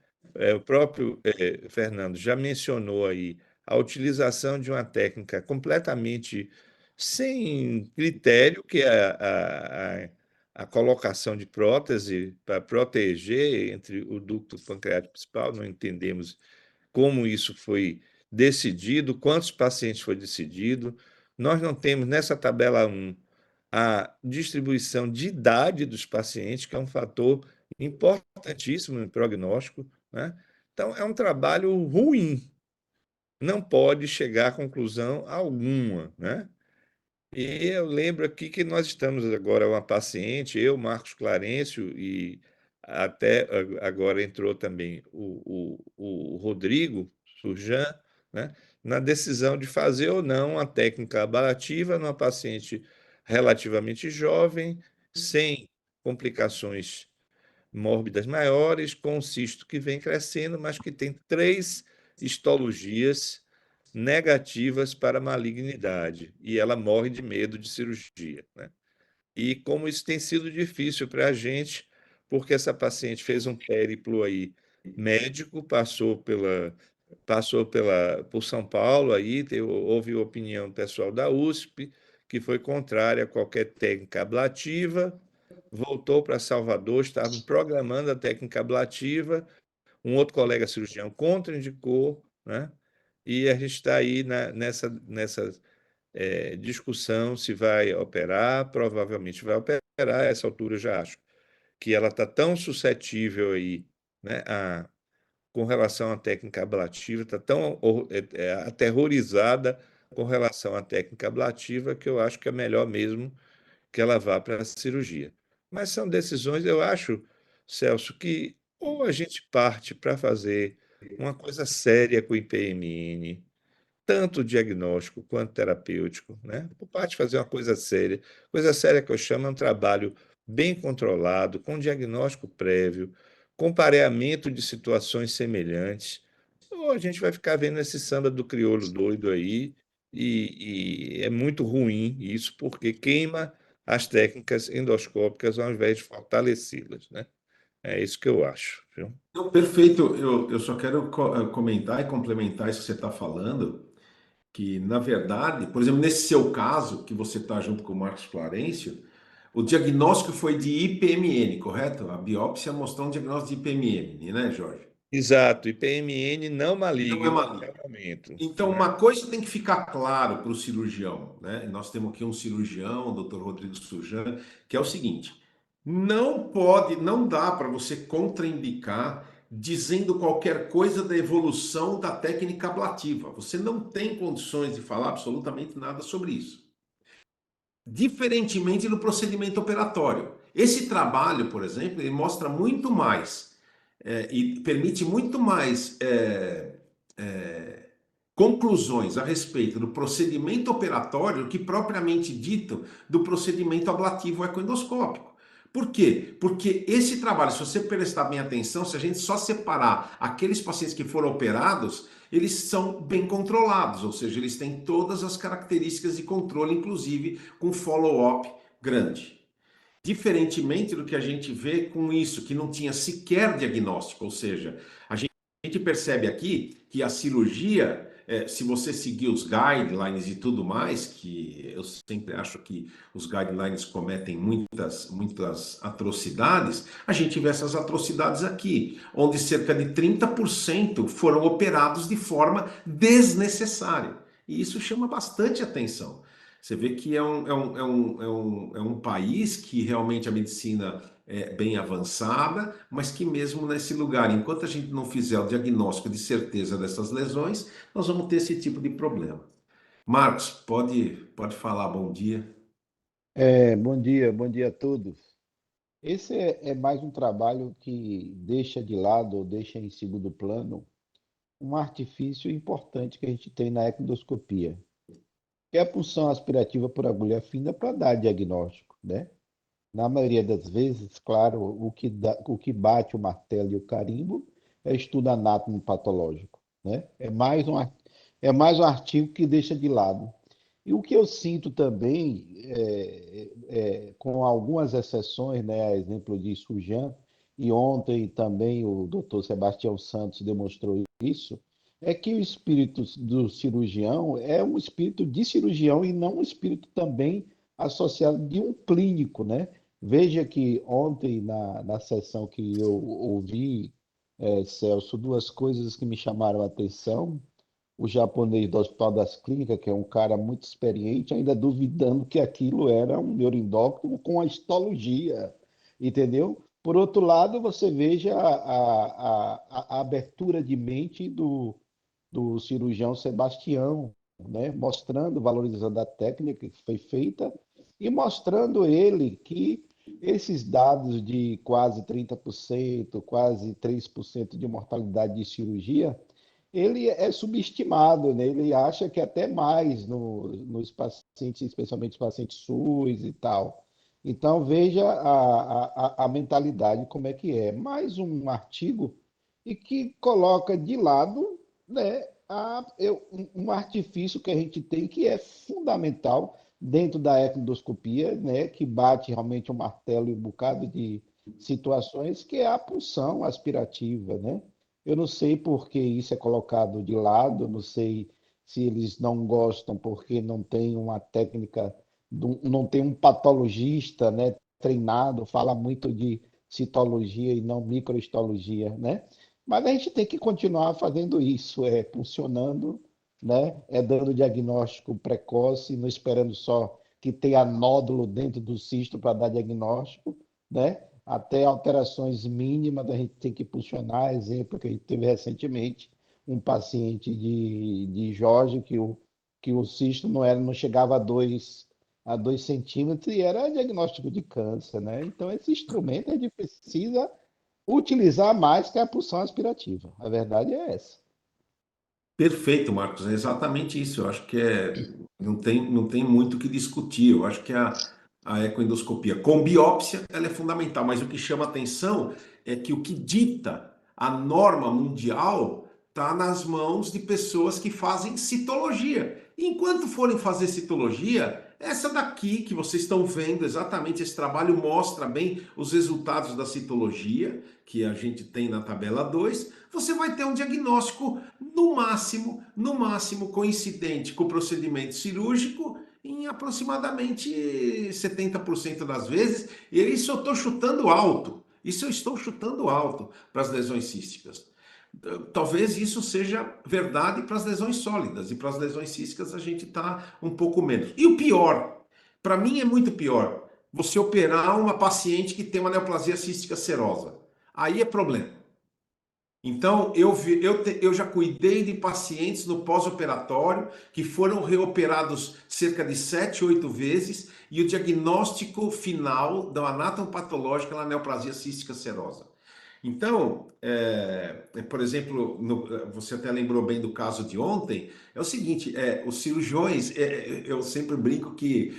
O próprio Fernando já mencionou aí a utilização de uma técnica completamente sem critério, que é a colocação de prótese para proteger entre o ducto pancreático principal. Não entendemos como isso foi decidido, quantos pacientes foi decidido. Nós não temos nessa tabela 1 a distribuição de idade dos pacientes, que é um fator importantíssimo no prognóstico, né? Então, é um trabalho ruim, não pode chegar a conclusão alguma, né? E eu lembro aqui que nós estamos agora uma paciente, eu, Marcos Clarencio, e até agora entrou também o Rodrigo Surjan, né, na decisão de fazer ou não a técnica ablativa numa paciente relativamente jovem, sem complicações mórbidas maiores, com um cisto que vem crescendo, mas que tem 3 histologias negativas para malignidade, e ela morre de medo de cirurgia, né? E como isso tem sido difícil para a gente, porque essa paciente fez um périplo aí médico, passou passou por São Paulo, aí houve opinião pessoal da USP, que foi contrária a qualquer técnica ablativa, voltou para Salvador, estavam programando a técnica ablativa, um outro colega cirurgião contraindicou, né? E a gente está aí nessa discussão se vai operar, provavelmente vai operar, a essa altura eu já acho que ela está tão suscetível aí, né, com relação à técnica ablativa, está tão aterrorizada com relação à técnica ablativa que eu acho que é melhor mesmo que ela vá para a cirurgia. Mas são decisões, eu acho, Celso, que ou a gente parte para fazer uma coisa séria com o IPMN, tanto diagnóstico quanto terapêutico, né? Por parte de fazer uma coisa séria que eu chamo é um trabalho bem controlado, com diagnóstico prévio, com pareamento de situações semelhantes, ou a gente vai ficar vendo esse samba do crioulo doido aí, e é muito ruim isso, porque queima as técnicas endoscópicas ao invés de fortalecê-las, né? É isso que eu acho, viu? Não, perfeito. Eu só quero comentar e complementar isso que você está falando, que, na verdade, por exemplo, nesse seu caso, que você está junto com o Marcos Florencio, o diagnóstico foi de IPMN, correto? A biópsia mostrou um diagnóstico de IPMN, né, Jorge? Exato, e PMN não Não é maligno maligno. até o momento, Então, né? uma coisa tem que ficar claro para o cirurgião, né? Nós temos aqui um cirurgião, o Dr. Rodrigo Sujan, que é o seguinte: não pode, não dá para você contraindicar dizendo qualquer coisa da evolução da técnica ablativa. Você não tem condições de falar absolutamente nada sobre isso. Diferentemente do procedimento operatório. Esse trabalho, por exemplo, ele mostra muito mais e permite muito mais conclusões a respeito do procedimento operatório que propriamente dito do procedimento ablativo ecoendoscópico. Por quê? Porque esse trabalho, se você prestar bem atenção, se a gente só separar aqueles pacientes que foram operados, eles são bem controlados, ou seja, eles têm todas as características de controle, inclusive com follow-up grande. Diferentemente do que a gente vê com isso, que não tinha sequer diagnóstico, ou seja, a gente percebe aqui que a cirurgia, se você seguir os guidelines e tudo mais, que eu sempre acho que os guidelines cometem muitas atrocidades, a gente vê essas atrocidades aqui, onde cerca de 30% foram operados de forma desnecessária. E isso chama bastante atenção. Você vê que é um país que realmente a medicina é bem avançada, mas que mesmo nesse lugar, enquanto a gente não fizer o diagnóstico de certeza dessas lesões, nós vamos ter esse tipo de problema. Marcos, pode falar, bom dia. Bom dia a todos. Esse é mais um trabalho que deixa de lado ou deixa em segundo plano um artifício importante que a gente tem na ecodoscopia, que é a punção aspirativa por agulha fina para dar diagnóstico, né? Na maioria das vezes, claro, o que bate o martelo e o carimbo é estudo anátomo patológico, né? É mais um artigo que deixa de lado. E o que eu sinto também, com algumas exceções, né, a exemplo de Sujan, e ontem também o Dr. Sebastião Santos demonstrou isso, é que o espírito do cirurgião é um espírito de cirurgião e não um espírito também associado de um clínico, né? Veja que ontem, na sessão que eu ouvi, Celso, duas coisas que me chamaram a atenção. O japonês do Hospital das Clínicas, que é um cara muito experiente, ainda duvidando que aquilo era um neuroendócrino com a histologia, entendeu? Por outro lado, você veja a abertura de mente do cirurgião Sebastião, né? Mostrando, valorizando a técnica que foi feita e mostrando ele que esses dados de quase 30%, quase 3% de mortalidade de cirurgia, ele é subestimado, né? Ele acha que até mais nos pacientes, especialmente os pacientes SUS e tal. Então, veja a mentalidade como é que é. Mais um artigo e que coloca de lado, né, um artifício que a gente tem que é fundamental dentro da endoscopia, né, que bate realmente um martelo em um bocado de situações, que é a punção aspirativa, né? Eu não sei por que isso é colocado de lado, não sei se eles não gostam porque não tem uma técnica, não tem um patologista, né, treinado, fala muito de citologia e não microhistologia, né? Mas a gente tem que continuar fazendo isso, funcionando, né? Dando diagnóstico precoce, não esperando só que tenha nódulo dentro do cisto para dar diagnóstico, né? Até alterações mínimas a gente tem que impulsionar. Exemplo que a gente teve recentemente, um paciente de Jorge que o cisto não chegava a 2 centímetros e era diagnóstico de câncer, né? Então, esse instrumento a gente precisa utilizar mais que a pulsão aspirativa. A verdade é essa. Perfeito, Marcos. É exatamente isso. Eu acho que não tem muito o que discutir. Eu acho que a ecoendoscopia com biópsia ela é fundamental, mas o que chama atenção é que o que dita a norma mundial está nas mãos de pessoas que fazem citologia. Enquanto forem fazer citologia, essa daqui que vocês estão vendo, exatamente esse trabalho mostra bem os resultados da citologia que a gente tem na tabela 2. Você vai ter um diagnóstico no máximo coincidente com o procedimento cirúrgico em aproximadamente 70% das vezes. E isso eu estou chutando alto. Isso eu estou chutando alto para as lesões císticas. Talvez isso seja verdade para as lesões sólidas e para as lesões císticas a gente está um pouco menos. E o pior, para mim é muito pior, você operar uma paciente que tem uma neoplasia cística serosa. Aí é problema. Então, eu já cuidei de pacientes no pós-operatório que foram reoperados cerca de 7, 8 vezes e o diagnóstico final da anatomopatológica é a neoplasia cística serosa. Então, por exemplo, você até lembrou bem do caso de ontem, é o seguinte, os cirurgiões, eu sempre brinco que,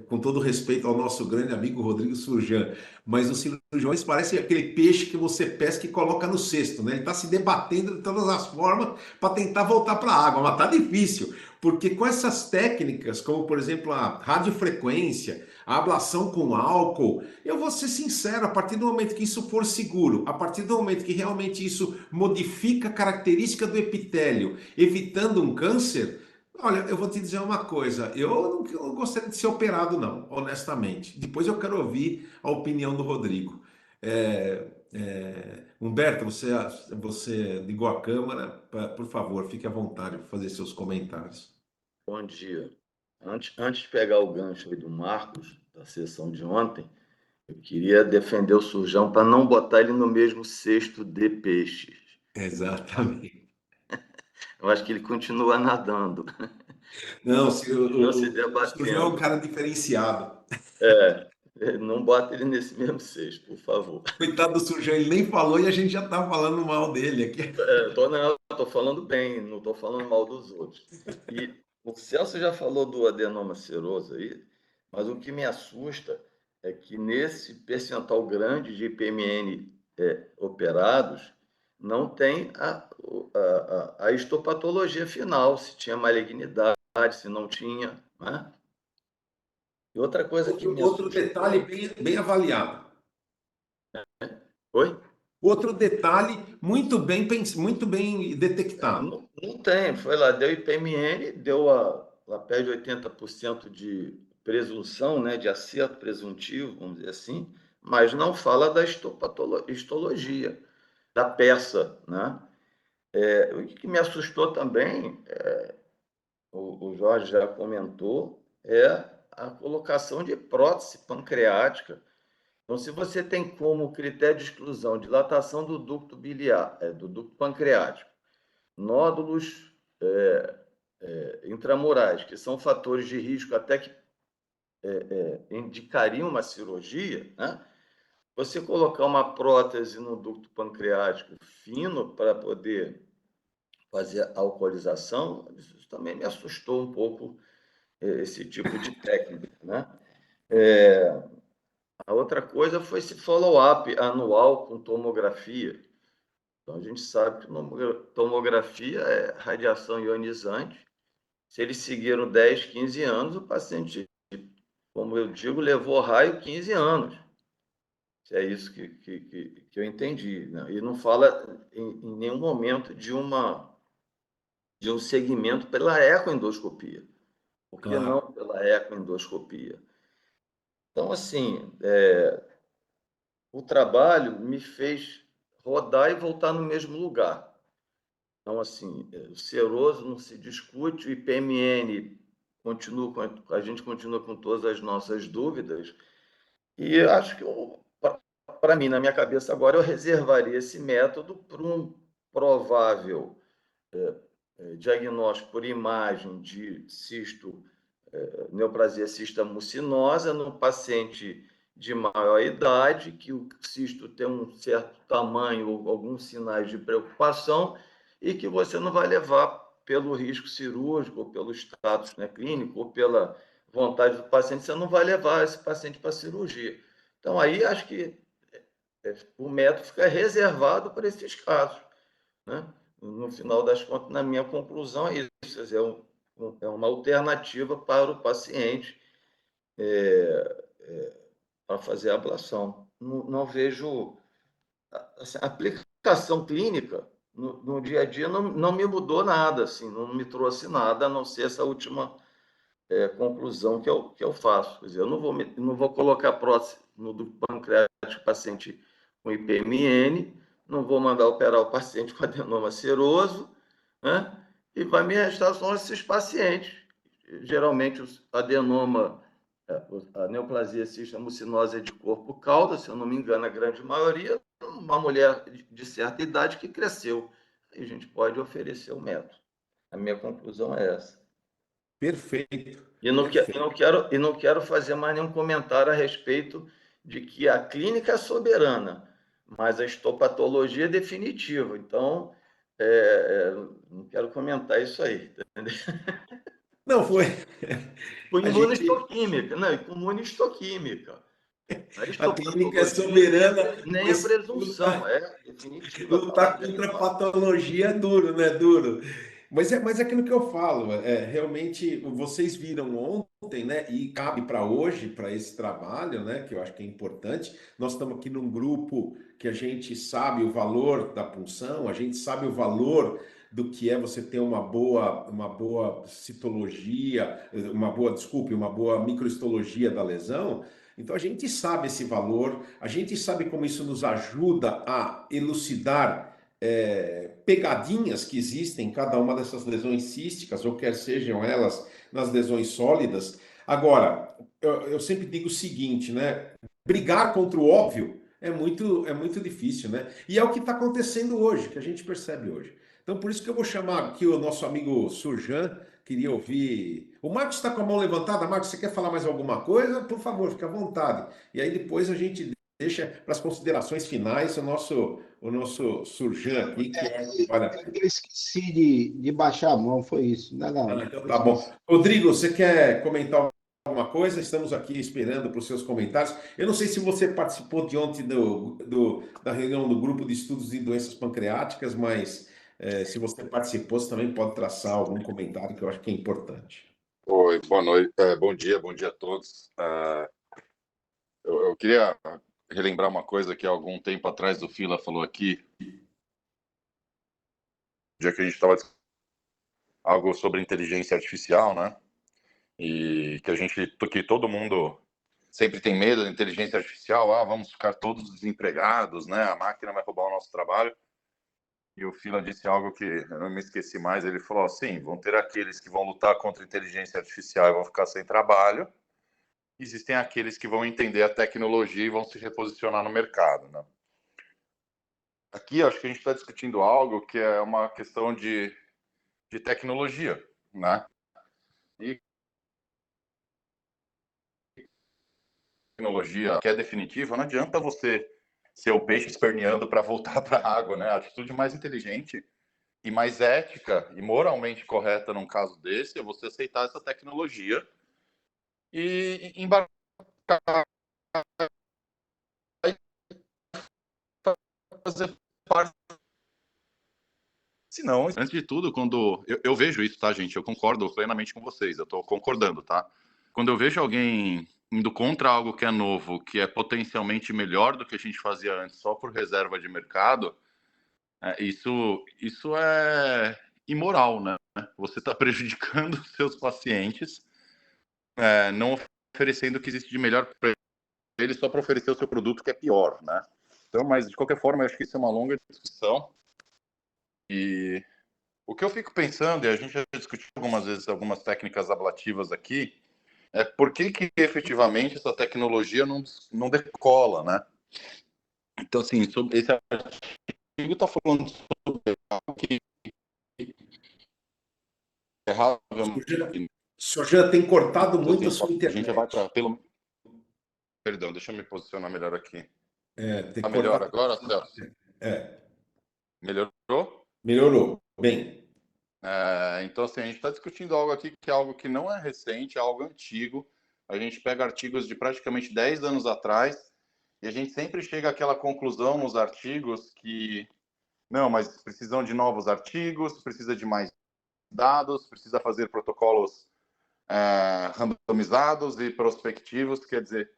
com todo respeito ao nosso grande amigo Rodrigo Surjan, mas os cirurgiões parecem aquele peixe que você pesca e coloca no cesto, né? Ele está se debatendo de todas as formas para tentar voltar para a água, mas está difícil, porque com essas técnicas, como por exemplo a radiofrequência, a ablação com álcool, eu vou ser sincero, a partir do momento que isso for seguro, a partir do momento que realmente isso modifica a característica do epitélio, evitando um câncer, olha, eu vou te dizer uma coisa, eu não gostaria de ser operado não, honestamente. Depois eu quero ouvir a opinião do Rodrigo. Humberto, você ligou a câmera, por favor, fique à vontade para fazer seus comentários. Bom dia. Antes de pegar o gancho aí do Marcos, da sessão de ontem, eu queria defender o Surjão para não botar ele no mesmo cesto de peixes. Exatamente. Eu acho que ele continua nadando, Não, não se o Surjão é um debatendo. cara diferenciado. Não bota ele nesse mesmo cesto, por favor. Coitado do Surjão, ele nem falou e a gente já tá falando mal dele aqui. Tô falando bem, não estou falando mal dos outros. E o Celso já falou do adenoma seroso aí, mas o que me assusta é que nesse percentual grande de IPMN operados, não tem a histopatologia final, se tinha malignidade, se não tinha, né? E outra coisa que me Outro assusta... detalhe bem avaliado. Oi? Outro detalhe muito bem detectado. Não tem, foi lá, deu IPMN, deu lá perto de 80% de presunção, né, de acerto presuntivo, vamos dizer assim, mas não fala da histologia, da peça, né? O que me assustou também, o Jorge já comentou, é a colocação de prótese pancreática. Então, se você tem como critério de exclusão dilatação do ducto biliar, do ducto pancreático, nódulos intramurais, que são fatores de risco até que indicariam uma cirurgia, né? Você colocar uma prótese no ducto pancreático fino para poder fazer a alcoolização, isso também me assustou um pouco, esse tipo de técnica, né? A outra coisa foi esse follow-up anual com tomografia. Então, a gente sabe que tomografia é radiação ionizante. Se eles seguiram 10, 15 anos, o paciente, como eu digo, levou raio 15 anos. Se é isso que eu entendi, né? E não fala em nenhum momento de um segmento pela ecoendoscopia. Por que Claro, não pela ecoendoscopia? Então, assim, o trabalho me fez rodar e voltar no mesmo lugar. Então, assim, o seroso não se discute, o IPMN continua a gente continua com todas as nossas dúvidas, e acho que, para mim, na minha cabeça agora, eu reservaria esse método para um provável diagnóstico por imagem de cisto, neoplasia cista mucinosa no paciente de maior idade, que o cisto tem um certo tamanho ou alguns sinais de preocupação e que você não vai levar pelo risco cirúrgico, ou pelo status, né, clínico, ou pela vontade do paciente, você não vai levar esse paciente para cirurgia. Então, aí acho que o método fica reservado para esses casos, né? No final das contas, na minha conclusão, é isso, é uma alternativa para o paciente para fazer a ablação. Não vejo assim, a aplicação clínica no dia a dia não me mudou nada, assim, não me trouxe nada, a não ser essa última conclusão que eu faço. Quer dizer, eu não vou colocar prótese no do pancreático paciente com IPMN, não vou mandar operar o paciente com adenoma seroso, né? E vai me restar só esses pacientes. Geralmente, o adenoma, a neoplasia cista mucinosa é de corpo cauda, se eu não me engano, a grande maioria, uma mulher de certa idade que cresceu. Aí a gente pode oferecer o método. A minha conclusão é essa. perfeito, E perfeito. não quero fazer mais nenhum comentário a respeito de que a clínica é soberana, mas a histopatologia é definitiva. Então, não quero comentar isso aí. Não, foi. Com A gente, imunistoquímica, não, e com imunistoquímica. A a clínica é histopatologia soberana, nem a mas presunção, é definitiva, fala lutar bem contra a lá. patologia é duro, né? Duro. Mas é aquilo que eu falo, realmente vocês viram ontem, né? E cabe para hoje, para esse trabalho, né? Que eu acho que é importante. Nós estamos aqui num grupo que a gente sabe o valor da punção, a gente sabe o valor do que é você ter uma boa citologia, uma boa microhistologia da lesão. Então a gente sabe esse valor, a gente sabe como isso nos ajuda a elucidar pegadinhas que existem em cada uma dessas lesões císticas, ou quer sejam elas nas lesões sólidas. Agora, eu sempre digo o seguinte, né? Brigar contra o óbvio é muito difícil, né? E é o que está acontecendo hoje, que a gente percebe hoje. Então, por isso que eu vou chamar aqui o nosso amigo Surjan, queria ouvir. O Marcos está com a mão levantada. Marcos, você quer falar mais alguma coisa? Por favor, fique à vontade. E aí depois a gente deixa para as considerações finais o nosso Surjan aqui, que é que vale a pena. Eu esqueci de baixar a mão, foi isso. Nada, Ah, não. então Eu tá bom. esqueci. Rodrigo, você quer comentar alguma coisa? Estamos aqui esperando para os seus comentários. Eu não sei se você participou de ontem da reunião do grupo de estudos de doenças pancreáticas, mas se você participou, você também pode traçar algum comentário que eu acho que é importante. Oi, boa noite, bom dia a todos. Eu queria relembrar uma coisa que há algum tempo atrás o Fila falou aqui, já que a gente estava algo sobre inteligência artificial, né? E que todo mundo sempre tem medo da inteligência artificial, vamos ficar todos desempregados, né? A máquina vai roubar o nosso trabalho. E o Fila disse algo que eu não me esqueci mais. Ele falou assim: vão ter aqueles que vão lutar contra a inteligência artificial e vão ficar sem trabalho. Existem aqueles que vão entender a tecnologia e vão se reposicionar no mercado, né? Aqui, acho que a gente está discutindo algo que é uma questão de tecnologia, né? E tecnologia que é definitiva, não adianta você ser o peixe esperneando para voltar para a água, né? A atitude mais inteligente e mais ética e moralmente correta num caso desse é você aceitar essa tecnologia e embarcar e fazer parte. Se não, antes de tudo, quando eu vejo isso, tá, gente? Eu concordo plenamente com vocês, eu estou concordando, tá? Quando eu vejo alguém indo contra algo que é novo, que é potencialmente melhor do que a gente fazia antes, só por reserva de mercado, isso é imoral, né? Você está prejudicando os seus pacientes, não oferecendo o que existe de melhor para eles, só para oferecer o seu produto que é pior, né? Então, mas de qualquer forma, eu acho que isso é uma longa discussão. E o que eu fico pensando, e a gente já discutiu algumas vezes algumas técnicas ablativas aqui, é por que efetivamente essa tecnologia não decola, né? Então, assim, esse artigo está falando sobre algo que é razoavelmente. Sorgina, tem cortado Então, muito assim, a sua a gente já vai internet. para pelo. Perdão, deixa eu me posicionar melhor aqui. Tem Tá melhor cortado. agora, Celso? É, Melhorou? melhorou. Bem, Então, assim, a gente está discutindo algo aqui que é algo que não é recente, é algo antigo. A gente pega artigos de praticamente 10 anos atrás e a gente sempre chega àquela conclusão nos artigos que, não, mas precisam de novos artigos, precisa de mais dados, precisa fazer protocolos randomizados e prospectivos. Quer dizer,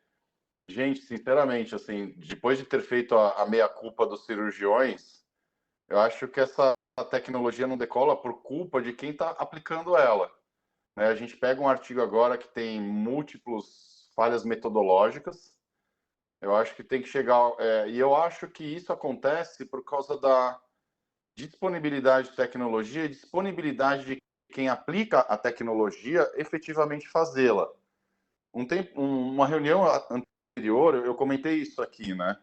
gente, sinceramente, assim, depois de ter feito a meia-culpa dos cirurgiões, eu acho que essa tecnologia não decola por culpa de quem está aplicando ela, né? A gente pega um artigo agora que tem múltiplas falhas metodológicas. Eu acho que tem que chegar. E eu acho que isso acontece por causa da disponibilidade de tecnologia e disponibilidade de quem aplica a tecnologia efetivamente fazê-la. Uma reunião anterior, eu comentei isso aqui, né?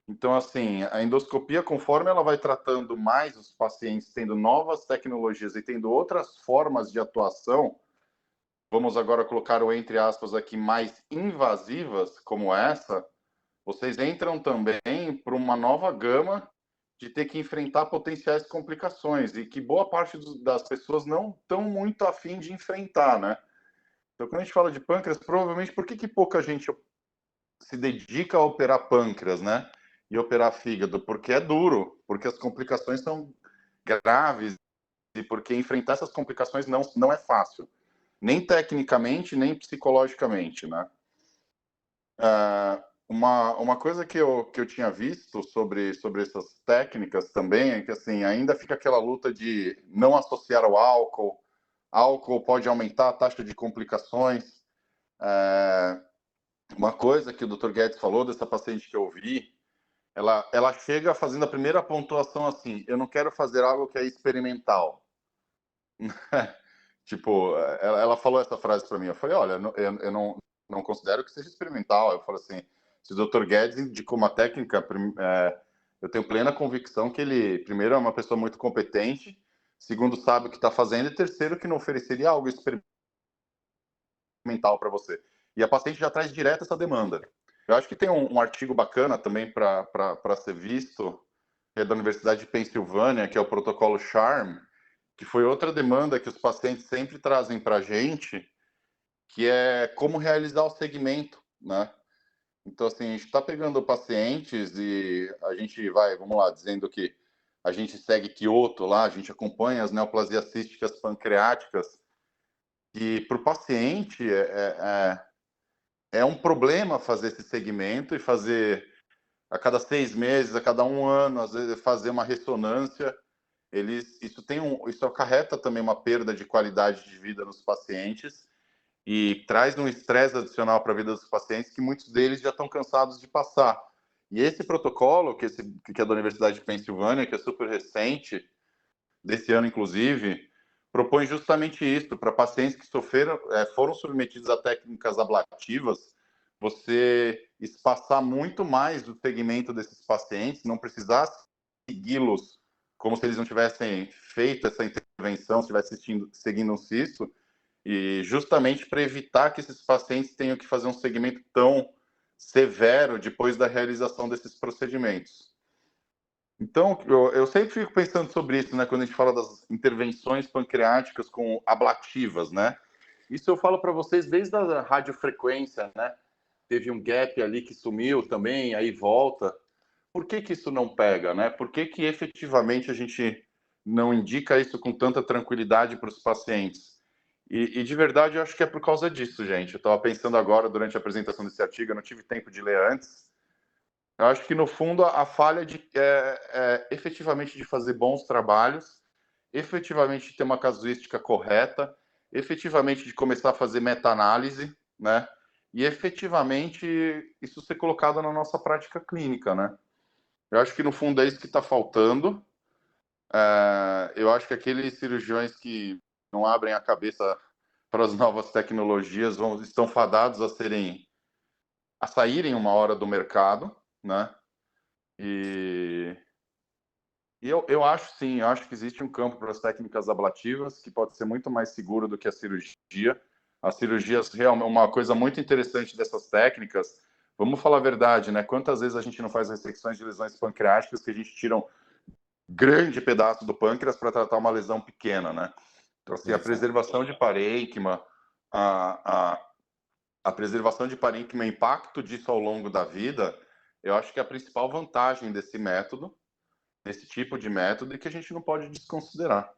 Então, assim, a endoscopia, conforme ela vai tratando mais os pacientes, tendo novas tecnologias e tendo outras formas de atuação, vamos agora colocar o entre aspas aqui, mais invasivas, como essa, vocês entram também para uma nova gama de ter que enfrentar potenciais complicações e que boa parte das pessoas não estão muito afim de enfrentar, né? Então, quando a gente fala de pâncreas, provavelmente, por que pouca gente se dedica a operar pâncreas, né? E operar fígado? Porque é duro, porque as complicações são graves e porque enfrentar essas complicações não é fácil, nem tecnicamente, nem psicologicamente, né? Uma coisa que eu tinha visto sobre essas técnicas também é que, assim, ainda fica aquela luta de não associar ao álcool. Álcool pode aumentar a taxa de complicações. Uma coisa que o Dr. Guedes falou dessa paciente que eu vi, ela chega fazendo a primeira pontuação assim: eu não quero fazer algo que é experimental. Tipo, ela falou essa frase para mim. Eu falei: olha, eu não considero que seja experimental. Eu falo assim: se o Dr. Guedes indicou uma técnica, eu tenho plena convicção que ele, primeiro, é uma pessoa muito competente, segundo, sabe o que está fazendo, e terceiro, que não ofereceria algo experimental para você. E a paciente já traz direto essa demanda. Eu acho que tem um artigo bacana também para ser visto, que é da Universidade de Pensilvânia, que é o protocolo SHARM, que foi outra demanda que os pacientes sempre trazem para a gente, que é como realizar o segmento, né? Então, assim, a gente está pegando pacientes e a gente vai, vamos lá, dizendo que a gente segue Kyoto lá, a gente acompanha as neoplasias císticas pancreáticas, e para o paciente é um problema fazer esse segmento e fazer a cada 6 meses, a cada um ano, às vezes fazer uma ressonância. Isso acarreta também uma perda de qualidade de vida nos pacientes e traz um estresse adicional para a vida dos pacientes que muitos deles já estão cansados de passar. E esse protocolo, que é da Universidade de Pensilvânia, que é super recente, desse ano inclusive, propõe justamente isso, para pacientes que foram submetidos a técnicas ablativas, você espaçar muito mais o segmento desses pacientes, não precisar segui-los como se eles não tivessem feito essa intervenção, se estivessem seguindo um cisto, e justamente para evitar que esses pacientes tenham que fazer um segmento tão severo depois da realização desses procedimentos. Então, eu sempre fico pensando sobre isso, né, quando a gente fala das intervenções pancreáticas com ablativas, né? Isso eu falo para vocês desde a radiofrequência, né? Teve um gap ali que sumiu também, aí volta. Por que isso não pega, né? Por que efetivamente a gente não indica isso com tanta tranquilidade para os pacientes? E de verdade, eu acho que é por causa disso, gente. Eu estava pensando agora, durante a apresentação desse artigo, eu não tive tempo de ler antes. Eu acho que, no fundo, a falha é efetivamente de fazer bons trabalhos, efetivamente de ter uma casuística correta, efetivamente de começar a fazer meta-análise, né? E efetivamente isso ser colocado na nossa prática clínica, né? Eu acho que, no fundo, é isso que está faltando. Eu acho que aqueles cirurgiões que não abrem a cabeça para as novas tecnologias estão fadados a saírem uma hora do mercado, né? E eu acho sim, eu acho que existe um campo para as técnicas ablativas que pode ser muito mais seguro do que a cirurgia. As cirurgias realmente uma coisa muito interessante dessas técnicas. Vamos falar a verdade, né? Quantas vezes a gente não faz ressecções de lesões pancreáticas que a gente tira um grande pedaço do pâncreas para tratar uma lesão pequena, né? Então, assim, a preservação de parênquima, a, a preservação de parênquima, o impacto disso ao longo da vida, eu acho que é a principal vantagem desse método, desse tipo de método, e que a gente não pode desconsiderar.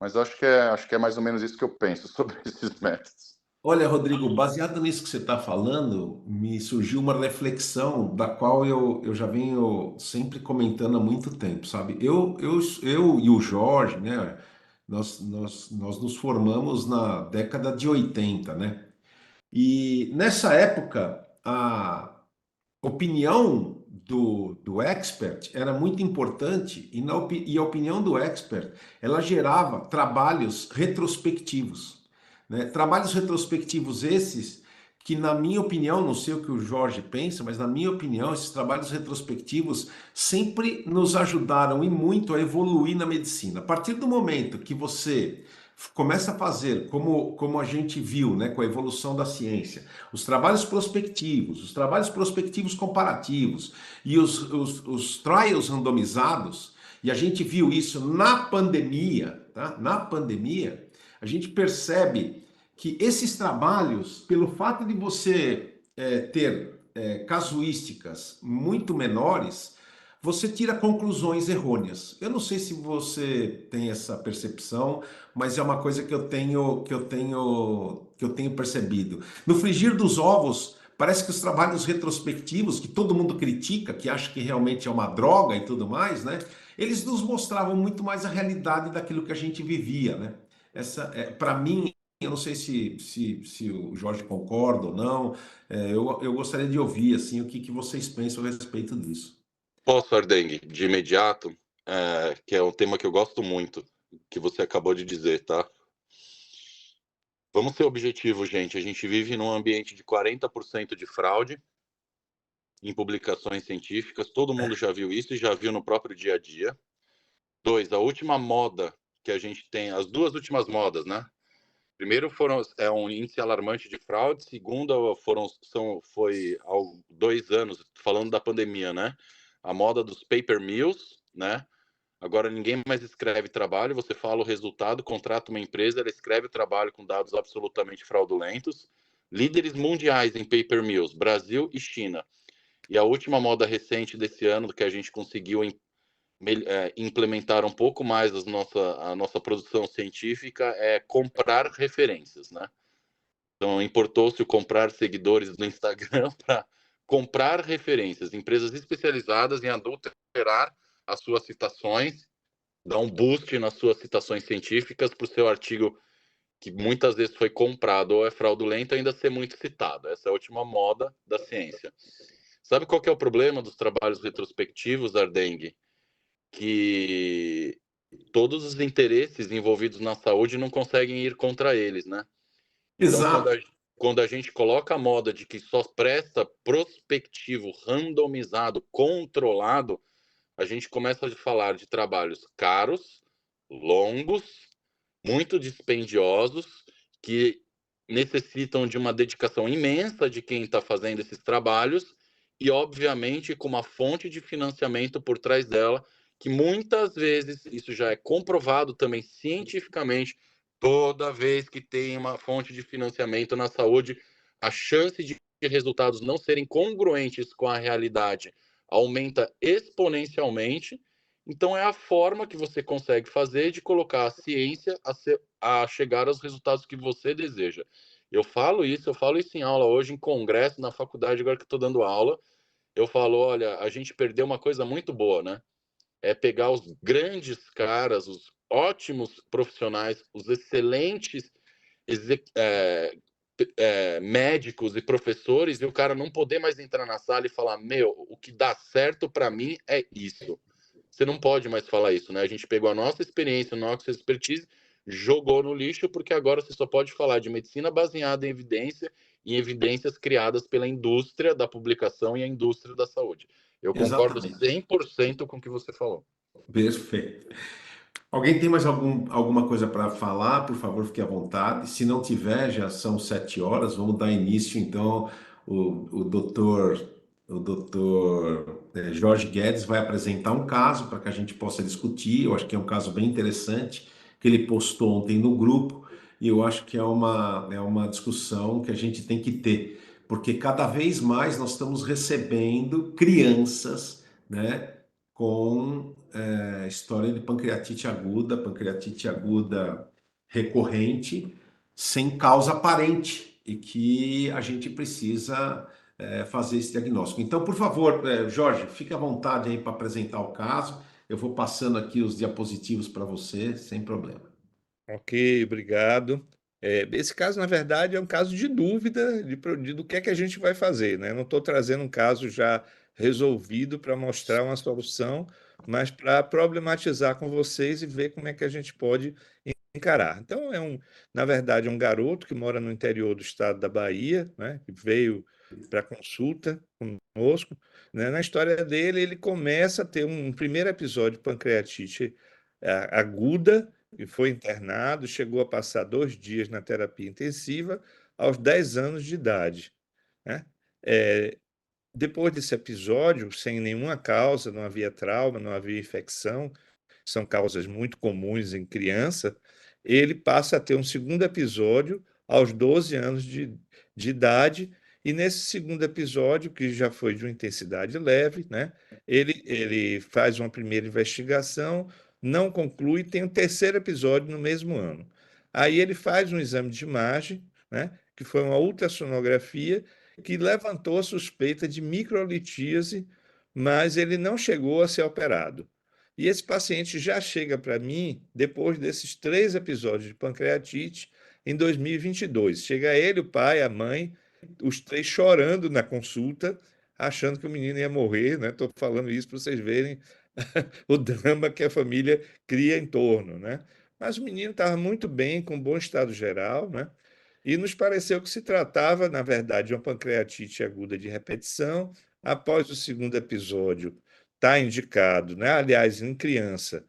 Mas eu acho que é mais ou menos isso que eu penso sobre esses métodos. Olha, Rodrigo, baseado nisso que você está falando, me surgiu uma reflexão da qual eu já venho sempre comentando há muito tempo, sabe? Eu e o Jorge, né? Nós nos formamos na década de 80, né? E nessa época, a opinião do expert era muito importante e a opinião do expert, ela gerava trabalhos retrospectivos, né? Trabalhos retrospectivos esses que, na minha opinião, não sei o que o Jorge pensa, mas na minha opinião, esses trabalhos retrospectivos sempre nos ajudaram e muito a evoluir na medicina. A partir do momento que você começa a fazer, como a gente viu, né, com a evolução da ciência, os trabalhos prospectivos comparativos e os trials randomizados, e a gente viu isso na pandemia, tá? Na pandemia, a gente percebe que esses trabalhos, pelo fato de você ter casuísticas muito menores, você tira conclusões errôneas. Eu não sei se você tem essa percepção, mas é uma coisa que eu tenho percebido. No frigir dos ovos, parece que os trabalhos retrospectivos, que todo mundo critica, que acha que realmente é uma droga e tudo mais, né? Eles nos mostravam muito mais a realidade daquilo que a gente vivia, né? Para mim, eu não sei se o Jorge concorda ou não, eu gostaria de ouvir assim, o que vocês pensam a respeito disso. Posso, Ardengue, de imediato, que é um tema que eu gosto muito, que você acabou de dizer, tá? Vamos ser objetivos, gente. A gente vive num ambiente de 40% de fraude em publicações científicas. Todo mundo já viu isso e já viu no próprio dia a dia. 2, a última moda que a gente tem, as duas últimas modas, né? Primeiro é um índice alarmante de fraude. Segundo, foi há 2 anos, falando da pandemia, né? A moda dos paper mills, né? Agora ninguém mais escreve trabalho, você fala o resultado, contrata uma empresa, ela escreve o trabalho com dados absolutamente fraudulentos. Líderes mundiais em paper mills, Brasil e China. E a última moda recente desse ano, que a gente conseguiu implementar um pouco mais a nossa produção científica, é comprar referências, né? Então, importou-se o comprar seguidores no Instagram para comprar referências, empresas especializadas em adulterar as suas citações, dar um boost nas suas citações científicas para o seu artigo, que muitas vezes foi comprado ou é fraudulento, ainda ser muito citado. Essa é a última moda da ciência. Sabe qual que é o problema dos trabalhos retrospectivos, Ardengue? Que todos os interesses envolvidos na saúde não conseguem ir contra eles, né? Então, Exato. quando a gente coloca a moda de que só presta prospectivo, randomizado, controlado, a gente começa a falar de trabalhos caros, longos, muito dispendiosos, que necessitam de uma dedicação imensa de quem está fazendo esses trabalhos e, obviamente, com uma fonte de financiamento por trás dela, que muitas vezes, isso já é comprovado também cientificamente, toda vez que tem uma fonte de financiamento na saúde, a chance de resultados não serem congruentes com a realidade aumenta exponencialmente Então, é a forma que você consegue fazer de colocar a ciência a chegar aos resultados que você deseja. Eu falo isso em aula hoje, em congresso, na faculdade, agora que eu estou dando aula. Eu falo, olha, a gente perdeu uma coisa muito boa, né? É pegar os grandes caras, os ótimos profissionais, os excelentes médicos e professores, e o cara não poder mais entrar na sala e falar: meu, o que dá certo para mim é isso. Você não pode mais falar isso, né? A gente pegou a nossa experiência, a nossa expertise, jogou no lixo, porque agora você só pode falar de medicina baseada em evidência e evidências criadas pela indústria da publicação e a indústria da saúde. Eu concordo Exatamente. 100% com o que você falou. Perfeito. Alguém tem mais alguma coisa para falar? Por favor, fique à vontade. Se não tiver, já são 7 horas. Vamos dar início, então. O doutor Jorge Guedes vai apresentar um caso para que a gente possa discutir. Eu acho que é um caso bem interessante, que ele postou ontem no grupo, e eu acho que é uma discussão que a gente tem que ter, porque cada vez mais nós estamos recebendo crianças, né, com história de pancreatite aguda recorrente, sem causa aparente, e que a gente precisa fazer esse diagnóstico. Então, por favor, Jorge, fique à vontade aí para apresentar o caso. Eu vou passando aqui os diapositivos para você, sem problema. Ok, obrigado. Esse caso, na verdade, é um caso de dúvida do que é que a gente vai fazer, né? Não estou trazendo um caso já resolvido para mostrar uma solução, mas para problematizar com vocês e ver como é que a gente pode encarar. Então, na verdade, um garoto que mora no interior do estado da Bahia, né? Que veio para consulta conosco, né? Na história dele, ele começa a ter um primeiro episódio de pancreatite aguda, e foi internado, chegou a passar 2 dias na terapia intensiva aos 10 anos de idade, né? É, Depois desse episódio, sem nenhuma causa, não havia trauma, não havia infecção, são causas muito comuns em criança, ele passa a ter um segundo episódio aos 12 anos de idade, e nesse segundo episódio, que já foi de uma intensidade leve, né, ele faz uma primeira investigação, não conclui, tem um terceiro episódio no mesmo ano. Aí ele faz um exame de imagem, né, que foi uma ultrassonografia, que levantou a suspeita de microlitíase, mas ele não chegou a ser operado. E esse paciente já chega para mim depois desses 3 episódios de pancreatite em 2022. Chega ele, o pai, a mãe, os 3 chorando na consulta, achando que o menino ia morrer, né? Estou falando isso para vocês verem o drama que a família cria em torno, né? Mas o menino estava muito bem, com bom estado geral, né? E nos pareceu que se tratava, na verdade, de uma pancreatite aguda de repetição. Após o segundo episódio, está indicado, né? Aliás, em criança,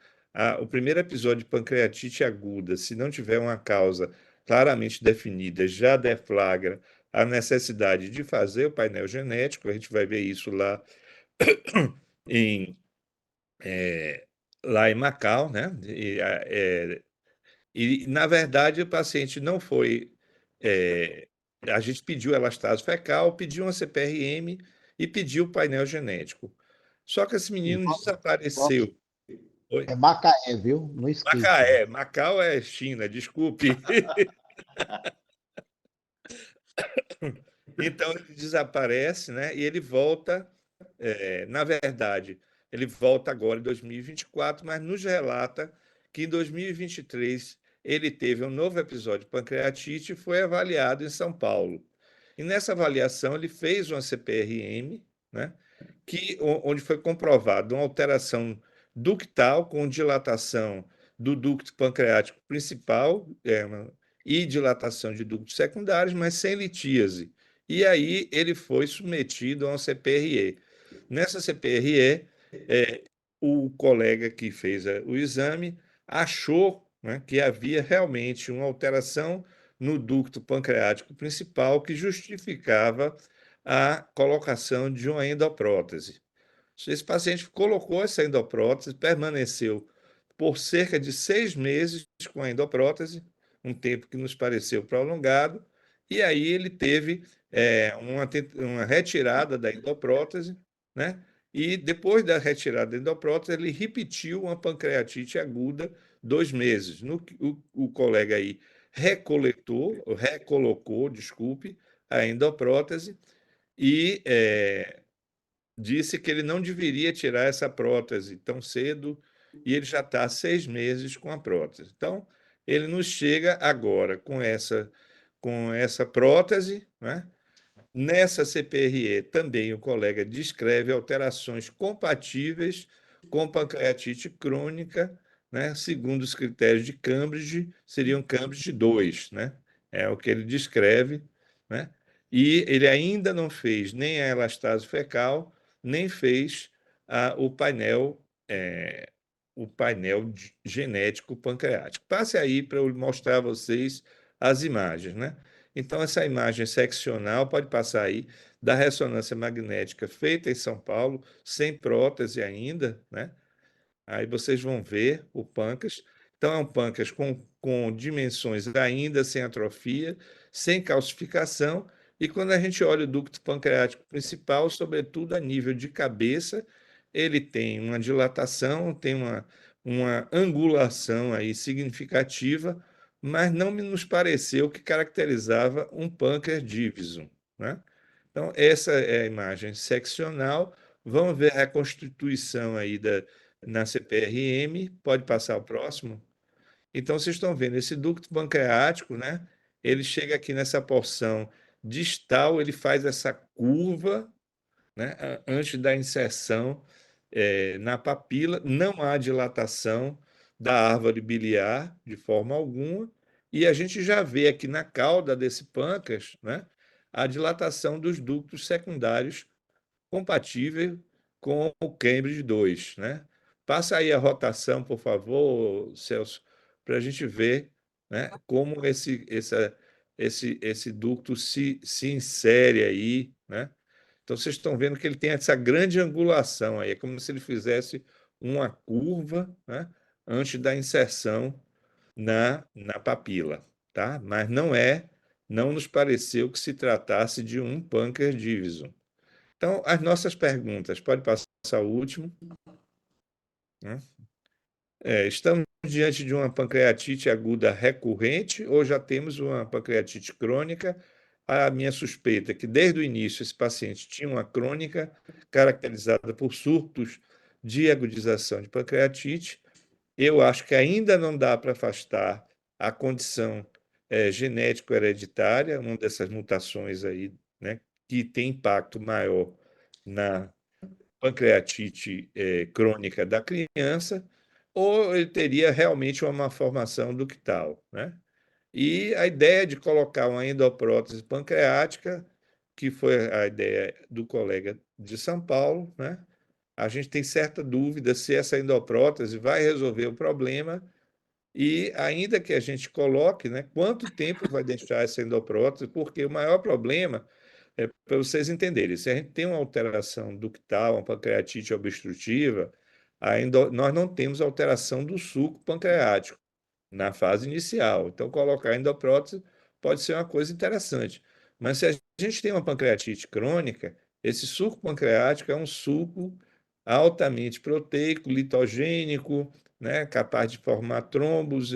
o primeiro episódio de pancreatite aguda, se não tiver uma causa claramente definida, já deflagra a necessidade de fazer o painel genético. A gente vai ver isso em, lá em Macau, né? Na verdade, o paciente não foi. é, a gente pediu elastase fecal, pediu uma CPRM e pediu o painel genético. Só que esse menino Jorge, desapareceu. Oi? é Macaé, viu? Não esqueça. Macaé, Macau é China, desculpe. Então ele desaparece, né? E ele volta, na verdade, ele volta agora em 2024, mas nos relata que em 2023 ele teve um novo episódio de pancreatite e foi avaliado em São Paulo. E nessa avaliação ele fez uma CPRM, né? Onde foi comprovado uma alteração ductal com dilatação do ducto pancreático principal, e dilatação de ductos secundários, mas sem litíase. E aí ele foi submetido a uma CPRE. Nessa CPRE, o colega que fez o exame achou, né, que havia realmente uma alteração no ducto pancreático principal que justificava a colocação de uma endoprótese. Esse paciente colocou essa endoprótese, permaneceu por cerca de 6 meses com a endoprótese, um tempo que nos pareceu prolongado, e aí ele teve uma retirada da endoprótese, né? E depois da retirada da endoprótese, ele repetiu uma pancreatite aguda 2 meses. O colega aí recolocou, desculpe, a endoprótese e disse que ele não deveria tirar essa prótese tão cedo e ele já está há 6 meses com a prótese. Então, ele nos chega agora com essa prótese, né? Nessa CPRE também o colega descreve alterações compatíveis com pancreatite crônica, né? Segundo os critérios de Cambridge, seriam Cambridge 2, né? É o que ele descreve, né? E ele ainda não fez nem a elastase fecal, nem fez o painel, genético pancreático. Passe aí para eu mostrar a vocês as imagens, né? Então, essa imagem seccional pode passar aí da ressonância magnética feita em São Paulo, sem prótese ainda, né? Aí vocês vão ver o pâncreas. Então, é um pâncreas com dimensões ainda sem atrofia, sem calcificação. E quando a gente olha o ducto pancreático principal, sobretudo a nível de cabeça, ele tem uma dilatação, tem uma angulação aí significativa, mas não me nos pareceu que caracterizava um pâncreas diviso, né? Então, essa é a imagem seccional. Vamos ver a reconstituição aí na CPRM. Pode passar o próximo. Então, vocês estão vendo esse ducto pancreático, né? Ele chega aqui nessa porção distal, ele faz essa curva, né? Antes da inserção na papila, não há dilatação da árvore biliar de forma alguma, e a gente já vê aqui na cauda desse pâncreas, né? A dilatação dos ductos secundários compatível com o Cambridge 2, né? Passa aí a rotação, por favor, Celso, para a gente ver, né, como esse ducto se insere aí, né? Então, vocês estão vendo que ele tem essa grande angulação aí, é como se ele fizesse uma curva, né, antes da inserção na papila, tá? Mas não nos pareceu que se tratasse de um pâncreas diviso. Então, as nossas perguntas, pode passar o último, né? Estamos diante de uma pancreatite aguda recorrente ou já temos uma pancreatite crônica? A minha suspeita é que, desde o início, esse paciente tinha uma crônica caracterizada por surtos de agudização de pancreatite. Eu acho que ainda não dá para afastar a condição genético-hereditária, uma dessas mutações aí, né, que tem impacto maior na pancreatite crônica da criança, ou ele teria realmente uma malformação ductal, né? E a ideia de colocar uma endoprótese pancreática, que foi a ideia do colega de São Paulo, né? A gente tem certa dúvida se essa endoprótese vai resolver o problema e ainda que a gente coloque, né, quanto tempo vai deixar essa endoprótese, porque o maior problema para vocês entenderem, se a gente tem uma alteração ductal, uma pancreatite obstrutiva, nós não temos alteração do suco pancreático na fase inicial. Então, colocar endoprótese pode ser uma coisa interessante. Mas se a gente tem uma pancreatite crônica, esse suco pancreático é um suco altamente proteico, litogênico, né, capaz de formar trombos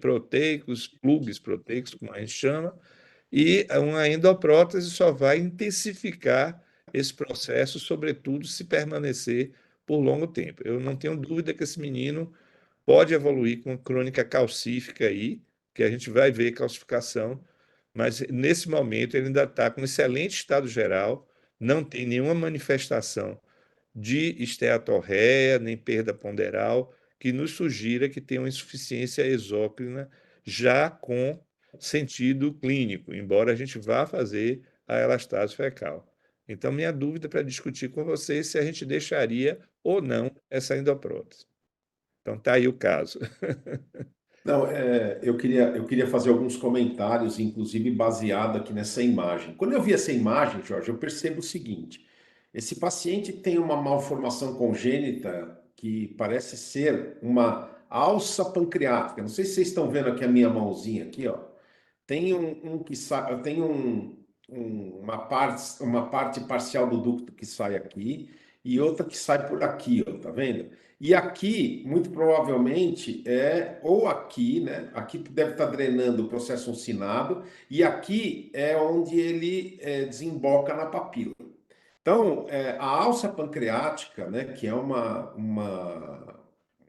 proteicos, plugs proteicos, como a gente chama, e uma endoprótese só vai intensificar esse processo, sobretudo se permanecer por longo tempo. Eu não tenho dúvida que esse menino pode evoluir com crônica calcífica aí, que a gente vai ver calcificação, mas nesse momento ele ainda está com excelente estado geral, não tem nenhuma manifestação de esteatorreia, nem perda ponderal, que nos sugira que tem uma insuficiência exócrina já com sentido clínico, embora a gente vá fazer a elastase fecal. Então, minha dúvida para discutir com vocês é se a gente deixaria ou não essa endoprótese. Então, está aí o caso. Não, eu queria fazer alguns comentários, inclusive baseado aqui nessa imagem. Quando eu vi essa imagem, Jorge, eu percebo o seguinte: esse paciente tem uma malformação congênita que parece ser uma alça pancreática. Não sei se vocês estão vendo aqui a minha mãozinha aqui, ó. Tem uma parte parcial do ducto que sai aqui e outra que sai por aqui, ó, tá vendo? E aqui, muito provavelmente, ou aqui, né? Aqui deve estar drenando o processo uncinado, e aqui é onde ele desemboca na papila. Então, a alça pancreática, né, que é uma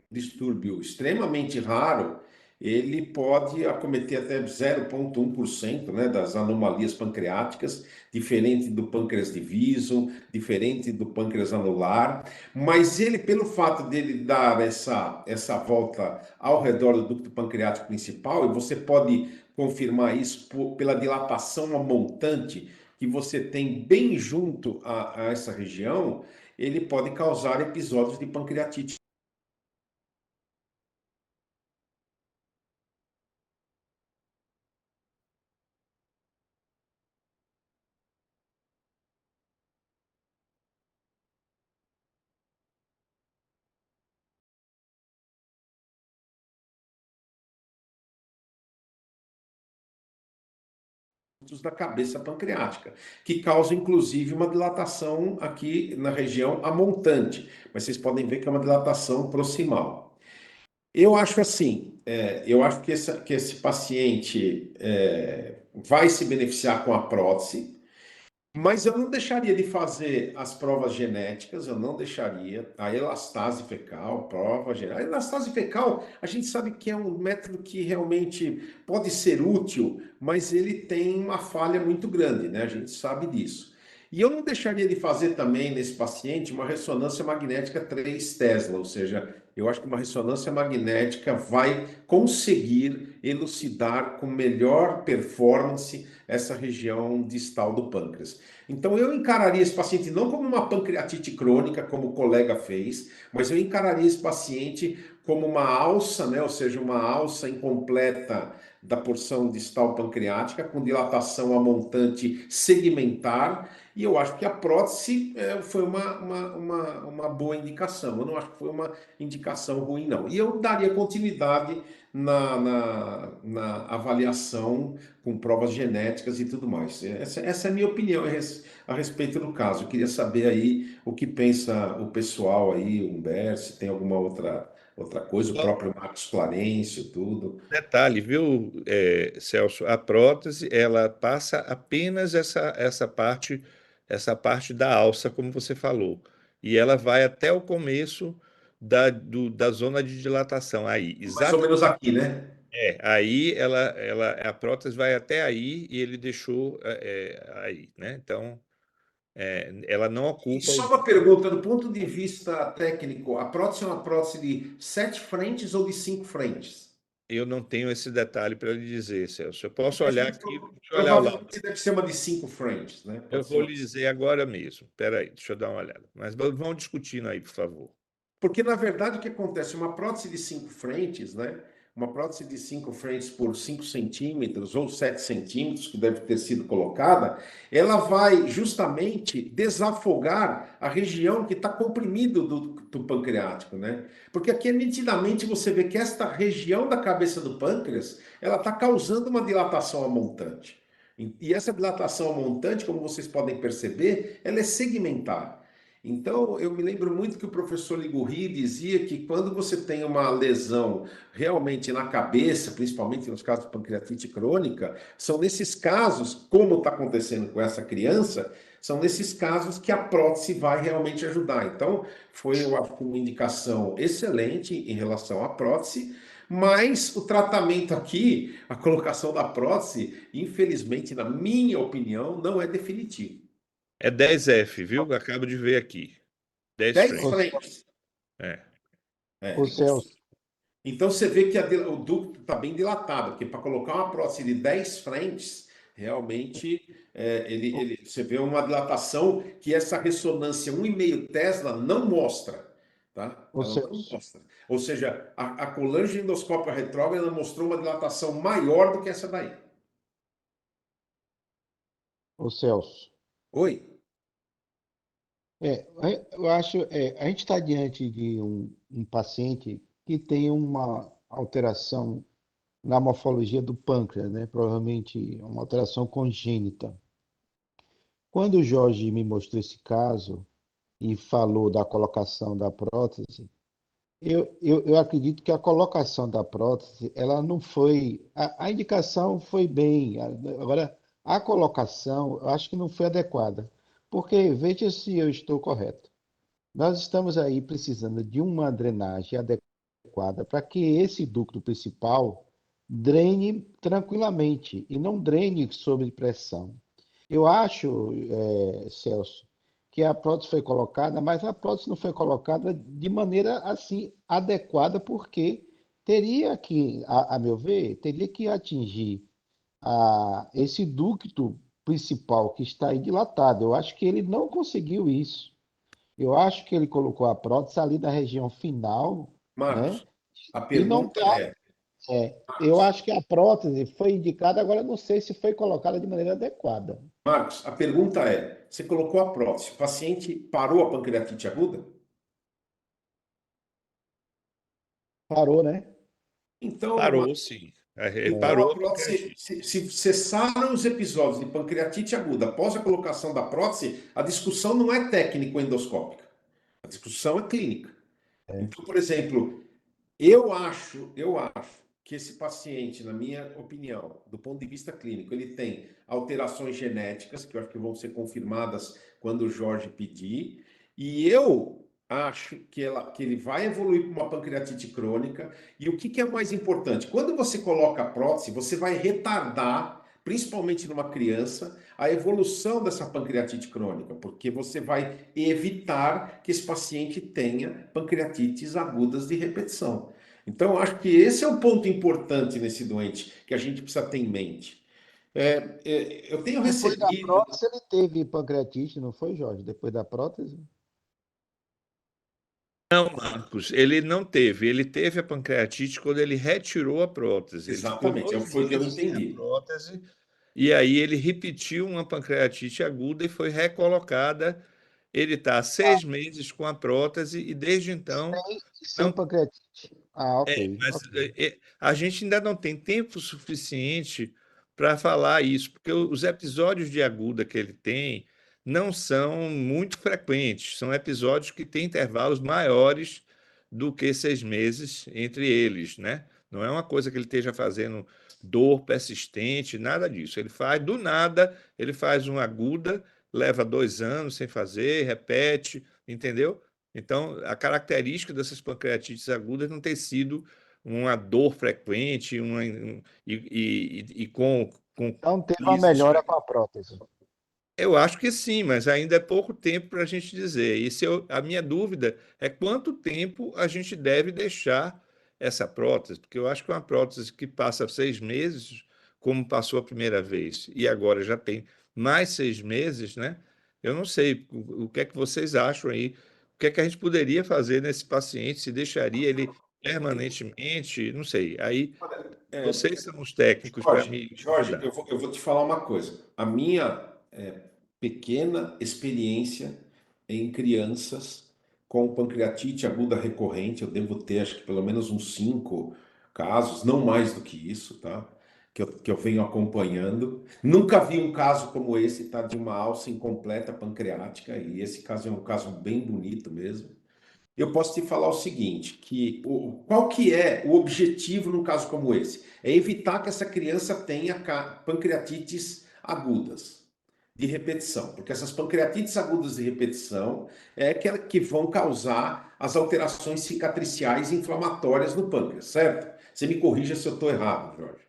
distúrbio extremamente raro, ele pode acometer até 0,1%, né, das anomalias pancreáticas, diferente do pâncreas diviso, diferente do pâncreas anular, mas ele, pelo fato dele dar essa volta ao redor do ducto pancreático principal, e você pode confirmar isso pela dilatação a montante que você tem bem junto a essa região, ele pode causar episódios de pancreatite da cabeça pancreática, que causam inclusive uma dilatação aqui na região amontante, mas vocês podem ver que é uma dilatação proximal. Eu acho assim, eu acho que esse paciente vai se beneficiar com a prótese, mas eu não deixaria de fazer as provas genéticas, eu não deixaria. A elastase fecal, prova genética. A elastase fecal, a gente sabe que é um método que realmente pode ser útil, mas ele tem uma falha muito grande, né? A gente sabe disso. E eu não deixaria de fazer também nesse paciente uma ressonância magnética 3 Tesla, ou seja, eu acho que uma ressonância magnética vai conseguir elucidar com melhor performance essa região distal do pâncreas. Então eu encararia esse paciente não como uma pancreatite crônica, como o colega fez, mas eu encararia esse paciente como uma alça, né? Ou seja, uma alça incompleta da porção distal pancreática, com dilatação a montante segmentar, e eu acho que a prótese foi uma boa indicação. Eu não acho que foi uma indicação ruim, não. E eu daria continuidade na avaliação com provas genéticas e tudo mais. Essa é a minha opinião a respeito do caso. Eu queria saber aí o que pensa o pessoal aí, o Humberto, se tem alguma outra coisa, o próprio Marcos Clarencio, tudo. Detalhe, viu, Celso? A prótese, ela passa apenas essa parte da alça, como você falou, e ela vai até o começo da zona de dilatação. Aí, Mais ou menos aqui, né? aí a prótese vai até aí e ele deixou aí, né? Então, ela não E ocupa só os. uma pergunta, do ponto de vista técnico, a prótese é uma prótese de 7 frentes ou de 5 frentes? Eu não tenho esse detalhe para lhe dizer, Celso. Eu posso olhar aqui, deixa eu olhar o lado. Provavelmente deve ser uma de 5 frentes, né? Eu Pode ser vou uma. lhe dizer agora mesmo. Espera aí, deixa eu dar uma olhada. Mas vamos discutindo aí, por favor. Porque, na verdade, o que acontece? Uma prótese de 5 frentes, né? Uma prótese de 5 frentes por 5 centímetros ou 7 centímetros, que deve ter sido colocada, ela vai justamente desafogar a região que está comprimida do pancreático, né? Porque aqui nitidamente você vê que esta região da cabeça do pâncreas, ela está causando uma dilatação a montante. E essa dilatação a montante, como vocês podem perceber, ela é segmentar. Então, eu me lembro muito que o professor Ligurri dizia que quando você tem uma lesão realmente na cabeça, principalmente nos casos de pancreatite crônica, são nesses casos, como está acontecendo com essa criança, são nesses casos que a prótese vai realmente ajudar. Então, foi, eu acho, uma indicação excelente em relação à prótese, mas o tratamento aqui, a colocação da prótese, infelizmente, na minha opinião, não é definitivo. É 10F, viu? Acabo de ver aqui. 10 10 Ô, frames. frentes. É. ô Celso, Então você vê que o ducto está bem dilatado, porque para colocar uma prótese de 10 frentes, realmente você vê uma dilatação que essa ressonância 1,5 Tesla não mostra. Tá? ô Ela não Celso, mostra. Ou seja, a colangiendoscópia retrógrada mostrou uma dilatação maior do que essa daí. ô Celso. Oi? Eu acho, a gente está diante de um paciente que tem uma alteração na morfologia do pâncreas, né? Provavelmente uma alteração congênita. Quando o Jorge me mostrou esse caso, e falou da colocação da prótese, eu acredito que a colocação da prótese, ela não foi. A indicação foi bem, agora a colocação, eu acho que não foi adequada. Porque, veja se eu estou correto. Nós estamos aí precisando de uma drenagem adequada para que esse ducto principal drene tranquilamente e não drene sob pressão. Eu acho, Celso, que a prótese foi colocada, mas a prótese não foi colocada de maneira assim adequada, porque teria que, a meu ver, teria que atingir esse ducto principal que está aí dilatado. Eu acho que ele não conseguiu isso. Eu acho que ele colocou a prótese ali na região final, né? Marcos, a E não pergunta tá. é, Eu Marcos, acho que a prótese foi indicada, agora não sei se foi colocada de maneira adequada. Marcos, a pergunta é, você colocou a prótese, o paciente parou a pancreatite aguda? Parou, né? Então, Parou, sim. Ele então parou a a prótese, pancreatite. se cessaram os episódios de pancreatite aguda após a colocação da prótese, a discussão não é técnico-endoscópica, a discussão é clínica. Então, por exemplo, eu acho que esse paciente, na minha opinião, do ponto de vista clínico, ele tem alterações genéticas, que eu acho que vão ser confirmadas quando o Jorge pedir, e eu acho que ele vai evoluir para uma pancreatite crônica, e o que é mais importante? Quando você coloca a prótese, você vai retardar, principalmente numa criança, a evolução dessa pancreatite crônica, porque você vai evitar que esse paciente tenha pancreatites agudas de repetição. Então, eu acho que esse é um ponto importante nesse doente que a gente precisa ter em mente. Eu tenho Depois da recebido. prótese, ele teve pancreatite, não foi, Jorge? Depois da prótese? Não, Marcos, ele não teve. Ele teve a pancreatite quando ele retirou a prótese. Ele ficou Exatamente, 2 foi o que eu meses sem a entendi. prótese, e aí ele repetiu uma pancreatite aguda e foi recolocada. Ele está há 6 meses com a prótese e desde então Sem não. pancreatite. Ah, ok, Mas ok. a gente ainda não tem tempo suficiente para falar isso, porque os episódios de aguda que ele tem não são muito frequentes, são episódios que têm intervalos maiores do que 6 meses entre eles, né? Não é uma coisa que ele esteja fazendo dor persistente, nada disso. Ele faz do nada, ele faz uma aguda, leva 2 anos sem fazer, repete, entendeu? Então, a característica dessas pancreatites agudas não tem sido uma dor frequente e com Então teve uma crises melhora com frequentes. a prótese. Eu acho que sim, mas ainda é pouco tempo para a gente dizer. E a minha dúvida é quanto tempo a gente deve deixar essa prótese, porque eu acho que uma prótese que passa 6 meses, como passou a primeira vez, e agora já tem mais 6 meses, né? Eu não sei o que é que vocês acham aí, o que é que a gente poderia fazer nesse paciente, se deixaria ele permanentemente, não sei. Aí É, vocês são os técnicos para Jorge, me Jorge, ajudar. eu vou te falar uma coisa. A minha pequena experiência em crianças com pancreatite aguda recorrente, eu devo ter acho que pelo menos uns 5 casos, não mais do que isso, tá? Que eu venho acompanhando. Nunca vi um caso como esse, tá? De uma alça incompleta pancreática, e esse caso é um caso bem bonito mesmo. Eu posso te falar o seguinte, qual que é o objetivo num caso como esse? É evitar que essa criança tenha pancreatites agudas de repetição, porque essas pancreatites agudas de repetição é que vão causar as alterações cicatriciais e inflamatórias no pâncreas, certo? Você me corrija se eu estou errado, Jorge.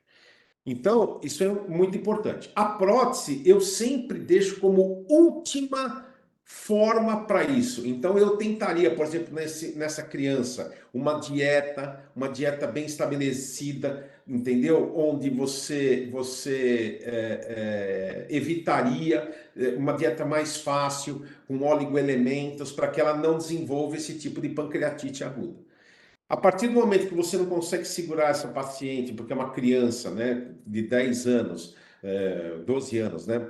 Então, isso é muito importante. A prótese eu sempre deixo como última forma para isso. Então, eu tentaria, por exemplo, nessa criança, uma dieta bem estabelecida, entendeu? Onde você evitaria uma dieta mais fácil, com oligoelementos, para que ela não desenvolva esse tipo de pancreatite aguda. A partir do momento que você não consegue segurar essa paciente, porque é uma criança, né, de 10 anos, 12 anos, né,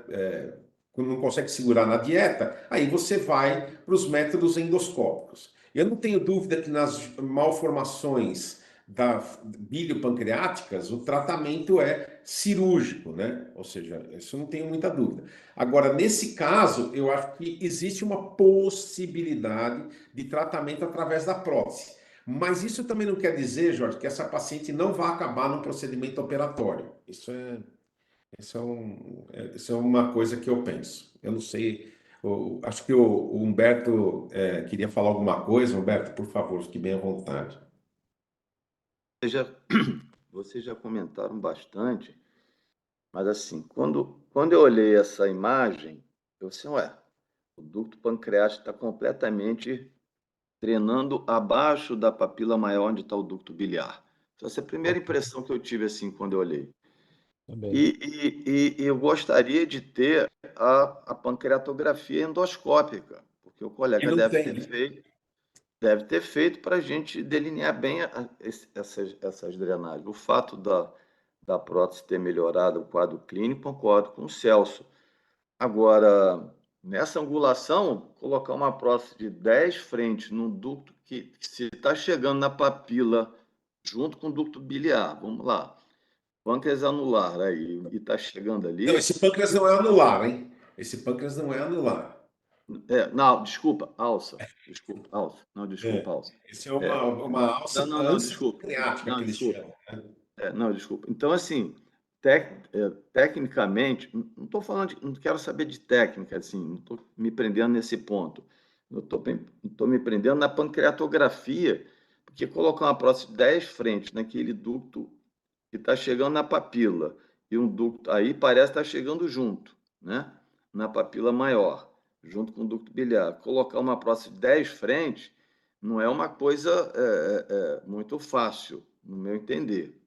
quando não consegue segurar na dieta, aí você vai para os métodos endoscópicos. Eu não tenho dúvida que nas malformações biliopancreáticas, o tratamento é cirúrgico, né? Ou seja, isso não tenho muita dúvida. Agora, nesse caso, eu acho que existe uma possibilidade de tratamento através da prótese. Mas isso também não quer dizer, Jorge, que essa paciente não vai acabar num procedimento operatório. Isso é uma coisa que eu penso. Eu não sei. Acho que o Humberto queria falar alguma coisa. Humberto, por favor, fique bem à vontade. Vocês já, vocês já comentaram bastante, mas assim, quando eu olhei essa imagem, eu disse, ué, o ducto pancreático está completamente drenando abaixo da papila maior onde está o ducto biliar. Essa é a primeira impressão que eu tive assim quando eu olhei. Também. E eu gostaria de ter a pancreatografia endoscópica, porque o E colega não tem, né? deve ter feito para a gente delinear bem essas drenagens. O fato da prótese ter melhorado o quadro clínico, concordo com o Celso. Agora, nessa angulação, colocar uma prótese de 10 frentes num ducto que se está chegando na papila, junto com o ducto biliar, vamos lá, pâncreas anular aí, e está chegando Não, ali. esse pâncreas não é anular, hein? Esse pâncreas não é anular. Não, desculpa, alça. Desculpa, alça. Não, desculpa, É. alça. Esse é É, uma alça não, desculpa. pancreática Não, que eles desculpa. chamam, né? Não, desculpa. Então, assim, tecnicamente, não estou falando não quero saber de técnica, assim, não estou me prendendo nesse ponto. Eu estou me prendendo na pancreatografia, porque colocar uma prótese de 10 frentes naquele ducto que está chegando na papila, e um ducto aí parece estar chegando junto, né? Na papila maior, junto com o ducto biliar. Colocar uma prótese de 10 frentes não é uma coisa muito fácil, no meu entender.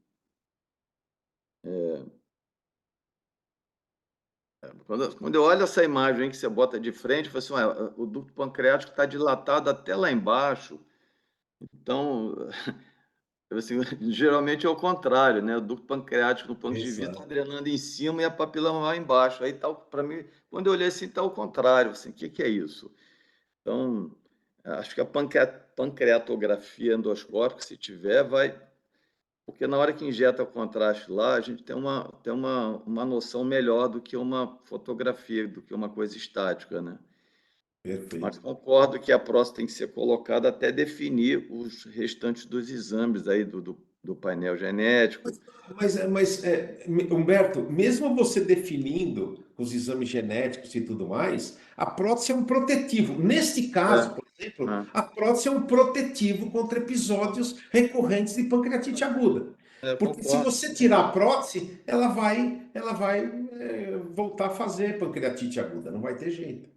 Quando eu olho essa imagem que você bota de frente, eu falo assim, o ducto pancreático está dilatado até lá embaixo. Então, assim, geralmente é o contrário, né? O ducto pancreático no ponto de vista está Exato. drenando em cima e a papila lá embaixo. Aí tá, para mim, quando eu olhei assim, está o contrário. Assim, o que é isso? Então, acho que a pancreatografia endoscópica, se tiver, vai. Porque na hora que injeta o contraste lá, a gente tem uma noção melhor do que uma fotografia, do que uma coisa estática, né? Mas Perfeito. concordo que a próstata tem que ser colocada até definir os restantes dos exames aí do painel genético. Humberto, mesmo você definindo os exames genéticos e tudo mais, a prótese é um protetivo. Neste caso, É, por exemplo, é, a prótese é um protetivo contra episódios recorrentes de pancreatite aguda. Porque se concordo. você tirar a prótese, ela vai voltar a fazer pancreatite aguda, não vai ter jeito.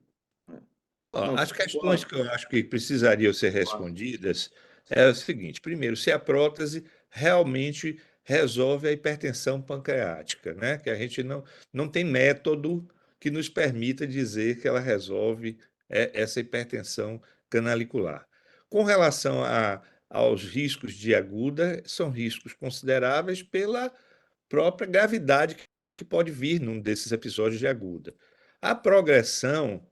Ó, Não, as questões concordo. que eu acho que precisariam ser Concordo. respondidas é o seguinte: primeiro, se a prótese realmente resolve a hipertensão pancreática, né? Que a gente não tem método que nos permita dizer que ela resolve essa hipertensão canalicular. Com relação aos riscos de aguda, são riscos consideráveis pela própria gravidade que pode vir num desses episódios de aguda. A progressão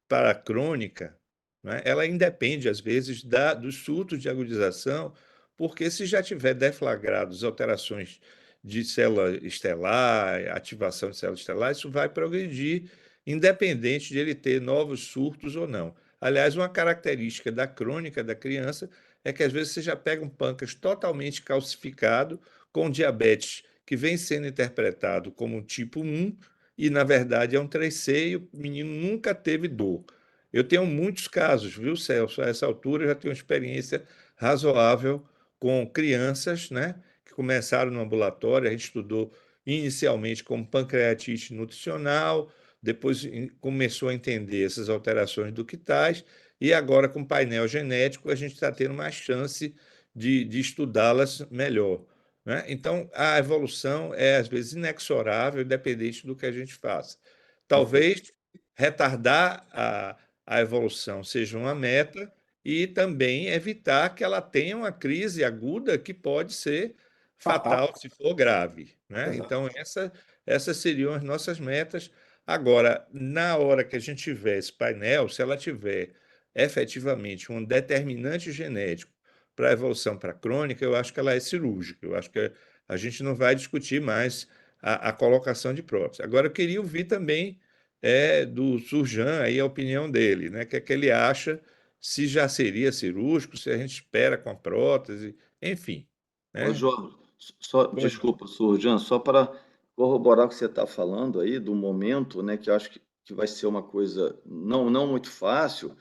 para a crônica, né, ela independe, às vezes, dos surtos de agudização, porque se já tiver deflagrados alterações de célula estelar, ativação de célula estelar, isso vai progredir, independente de ele ter novos surtos ou não. Aliás, uma característica da crônica da criança é que, às vezes, você já pega um pâncreas totalmente calcificado, com diabetes que vem sendo interpretado como um tipo 1, e, na verdade, é um 3C e o menino nunca teve dor. Eu tenho muitos casos, viu, Celso? A essa altura eu já tenho uma experiência razoável com crianças, né, que começaram no ambulatório. A gente estudou inicialmente como pancreatite nutricional, depois começou a entender essas alterações ductais, e agora com painel genético a gente está tendo mais chance de estudá-las melhor, né? Então, a evolução é, às vezes, inexorável, independente do que a gente faça. Perfeito. Talvez retardar a evolução seja uma meta e também evitar que ela tenha uma crise aguda que pode ser Fatal. fatal se for grave, né? Exato. Então, essas seriam as nossas metas. Agora, na hora que a gente tiver esse painel, se ela tiver efetivamente um determinante genético para a evolução para a crônica, eu acho que ela é cirúrgica. Eu acho que a gente não vai discutir mais a colocação de prótese. Agora, eu queria ouvir também do Surjan aí a opinião dele, né? O que é que ele acha, se já seria cirúrgico, se a gente espera com a prótese, enfim, Ô, né? Jorge, só, Pois não. desculpa, Surjan, só para corroborar o que você está falando aí, do momento, né, que eu acho que vai ser uma coisa não muito fácil,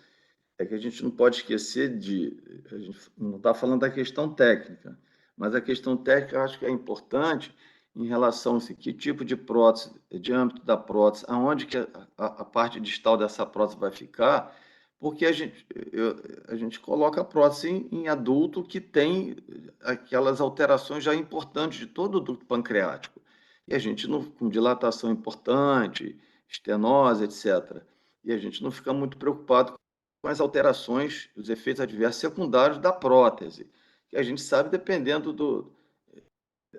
é que a gente não pode esquecer a gente não está falando da questão técnica, mas a questão técnica eu acho que é importante em relação a que tipo de prótese, diâmetro da prótese, aonde que a parte distal dessa prótese vai ficar, porque a gente coloca a prótese em adulto que tem aquelas alterações já importantes de todo o ducto pancreático. E a gente não, com dilatação importante, estenose, etc. E a gente não fica muito preocupado com as alterações, os efeitos adversos secundários da prótese, que a gente sabe, dependendo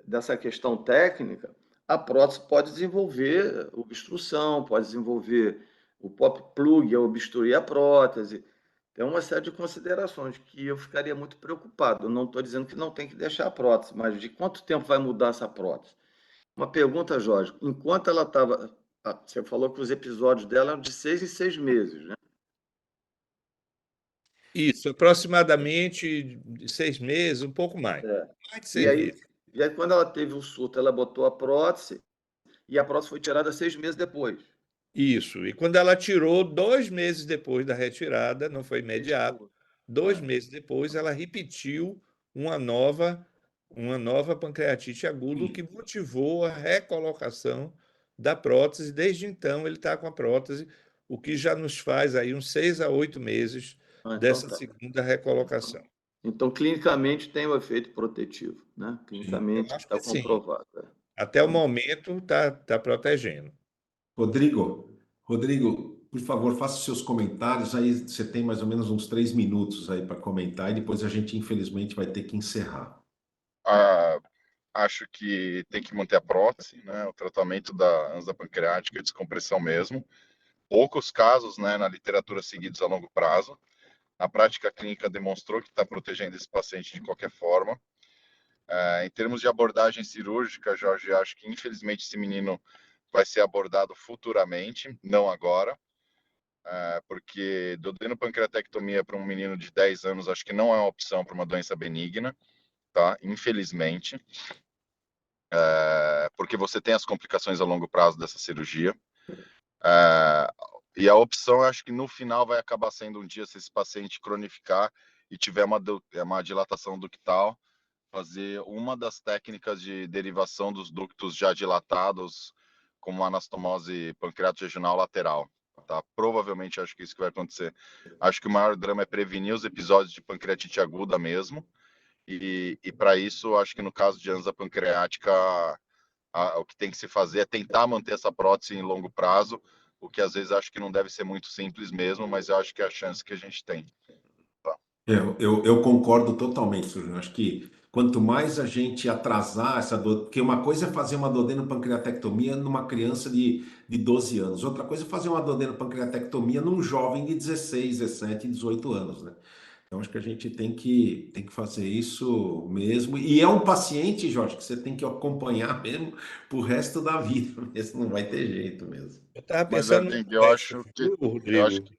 dessa questão técnica, a prótese pode desenvolver obstrução, pode desenvolver o pop plug a obstruir a prótese. Tem uma série de considerações que eu ficaria muito preocupado. Eu não estou dizendo que não tem que deixar a prótese, mas de quanto tempo vai mudar essa prótese? Uma pergunta, Jorge. Enquanto ela estava. Você falou que os episódios dela eram de 6 em 6 meses, né? Isso, aproximadamente 6 meses, um pouco mais. É. Mais de E seis aí, meses. e aí, quando ela teve o surto, ela botou a prótese e a prótese foi tirada 6 meses depois. Isso. E quando ela tirou, 2 meses depois da retirada, não foi imediato, Estou. dois É. meses depois, ela repetiu uma nova, uma nova pancreatite aguda, o que motivou a recolocação da prótese. Desde então, ele está com a prótese, o que já nos faz aí uns 6 a 8 meses Ah, então dessa tá. segunda recolocação. Então, clinicamente tem o efeito protetivo, né? Eu Clinicamente acho está que sim. comprovado. É. Até o momento está protegendo. Rodrigo, por favor, faça os seus comentários. Aí você tem mais ou menos uns 3 minutos aí para comentar e depois a gente, infelizmente, vai ter que encerrar. Ah, acho que tem que manter a prótese, né? O tratamento da ânsia pancreática, descompressão mesmo. Poucos casos, né, na literatura seguidos a longo prazo. A prática clínica demonstrou que está protegendo esse paciente de qualquer forma. Em termos de abordagem cirúrgica, Jorge, acho que infelizmente esse menino vai ser abordado futuramente, não agora, porque duodenopancreatectomia para um menino de 10 anos acho que não é uma opção para uma doença benigna, tá? Infelizmente, porque você tem as complicações a longo prazo dessa cirurgia. E a opção, eu acho que no final vai acabar sendo um dia, se esse paciente cronificar e tiver uma dilatação ductal, fazer uma das técnicas de derivação dos ductos já dilatados, como anastomose pancreato-jejunal lateral. Tá? Provavelmente acho que é isso que vai acontecer. Acho que o maior drama é prevenir os episódios de pancreatite aguda mesmo. E para isso, acho que no caso de ânsia pancreática, o que tem que se fazer é tentar manter essa prótese em longo prazo, o que às vezes acho que não deve ser muito simples mesmo, mas eu acho que é a chance que a gente tem. Tá? Eu concordo totalmente, Sérgio. Acho que quanto mais a gente atrasar essa dor, porque uma coisa é fazer uma duodenopancreatectomia numa criança de 12 anos, outra coisa é fazer uma duodenopancreatectomia num jovem de 16, 17, 18 anos, né? Então acho que a gente tem que fazer isso mesmo. E é um paciente, Jorge, que você tem que acompanhar mesmo pro resto da vida, mesmo, não vai ter jeito mesmo. Eu estava Mas, pensando no Ardeng, Apoestro, viu, eu acho Rodrigo?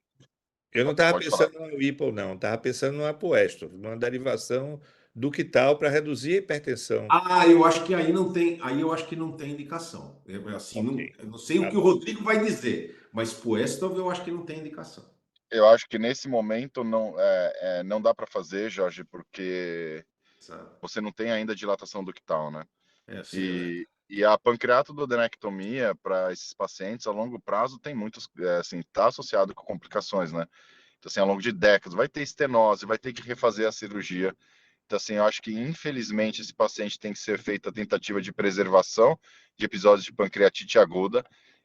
que Eu não estava pode falar. pensando no Whipple, não. Estava pensando no Apoestro, numa derivação ductal para reduzir a hipertensão. Ah, eu acho que aí não tem, aí eu acho que não tem indicação. Assim, Ok, eu não sei o tá que o bom. Rodrigo vai dizer, mas pro Estov eu acho que não tem indicação. Eu acho que nesse momento não dá para fazer, Jorge, porque Sabe? você não tem ainda dilatação ductal, né? É assim, E a pancreatoduodenectomia para esses pacientes a longo prazo tem muitos, assim, está associado com complicações, né? Então, assim, ao longo de décadas, vai ter estenose, vai ter que refazer a cirurgia. Então, assim, eu acho que, infelizmente, esse paciente tem que ser feita a tentativa de preservação de episódios de pancreatite aguda.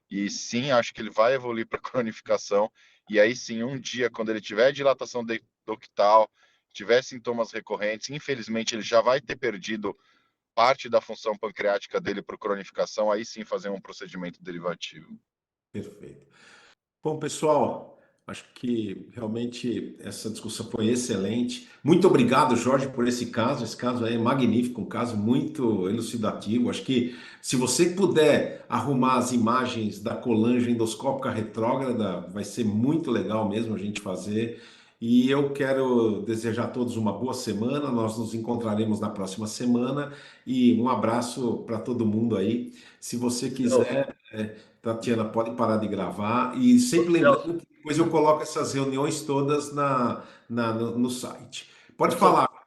E sim, acho que ele vai evoluir para cronificação. E aí sim, um dia, quando ele tiver dilatação ductal, tiver sintomas recorrentes, infelizmente, ele já vai ter perdido parte da função pancreática dele para cronificação, aí sim fazer um procedimento derivativo. perfeito. Bom, pessoal, Acho que realmente essa discussão foi excelente. Muito obrigado, Jorge, por esse caso. Esse caso aí é magnífico, um caso muito elucidativo. Acho que se você puder arrumar as imagens da colange endoscópica retrógrada, vai ser muito legal mesmo a gente fazer. E eu quero desejar a todos uma boa semana. Nós nos encontraremos na próxima semana. E um abraço para todo mundo aí. Se você Celso, quiser, Tatiana, pode parar de gravar. E ô, sempre Celso, lembrando que depois eu coloco essas reuniões todas no site. eu Pode só falar.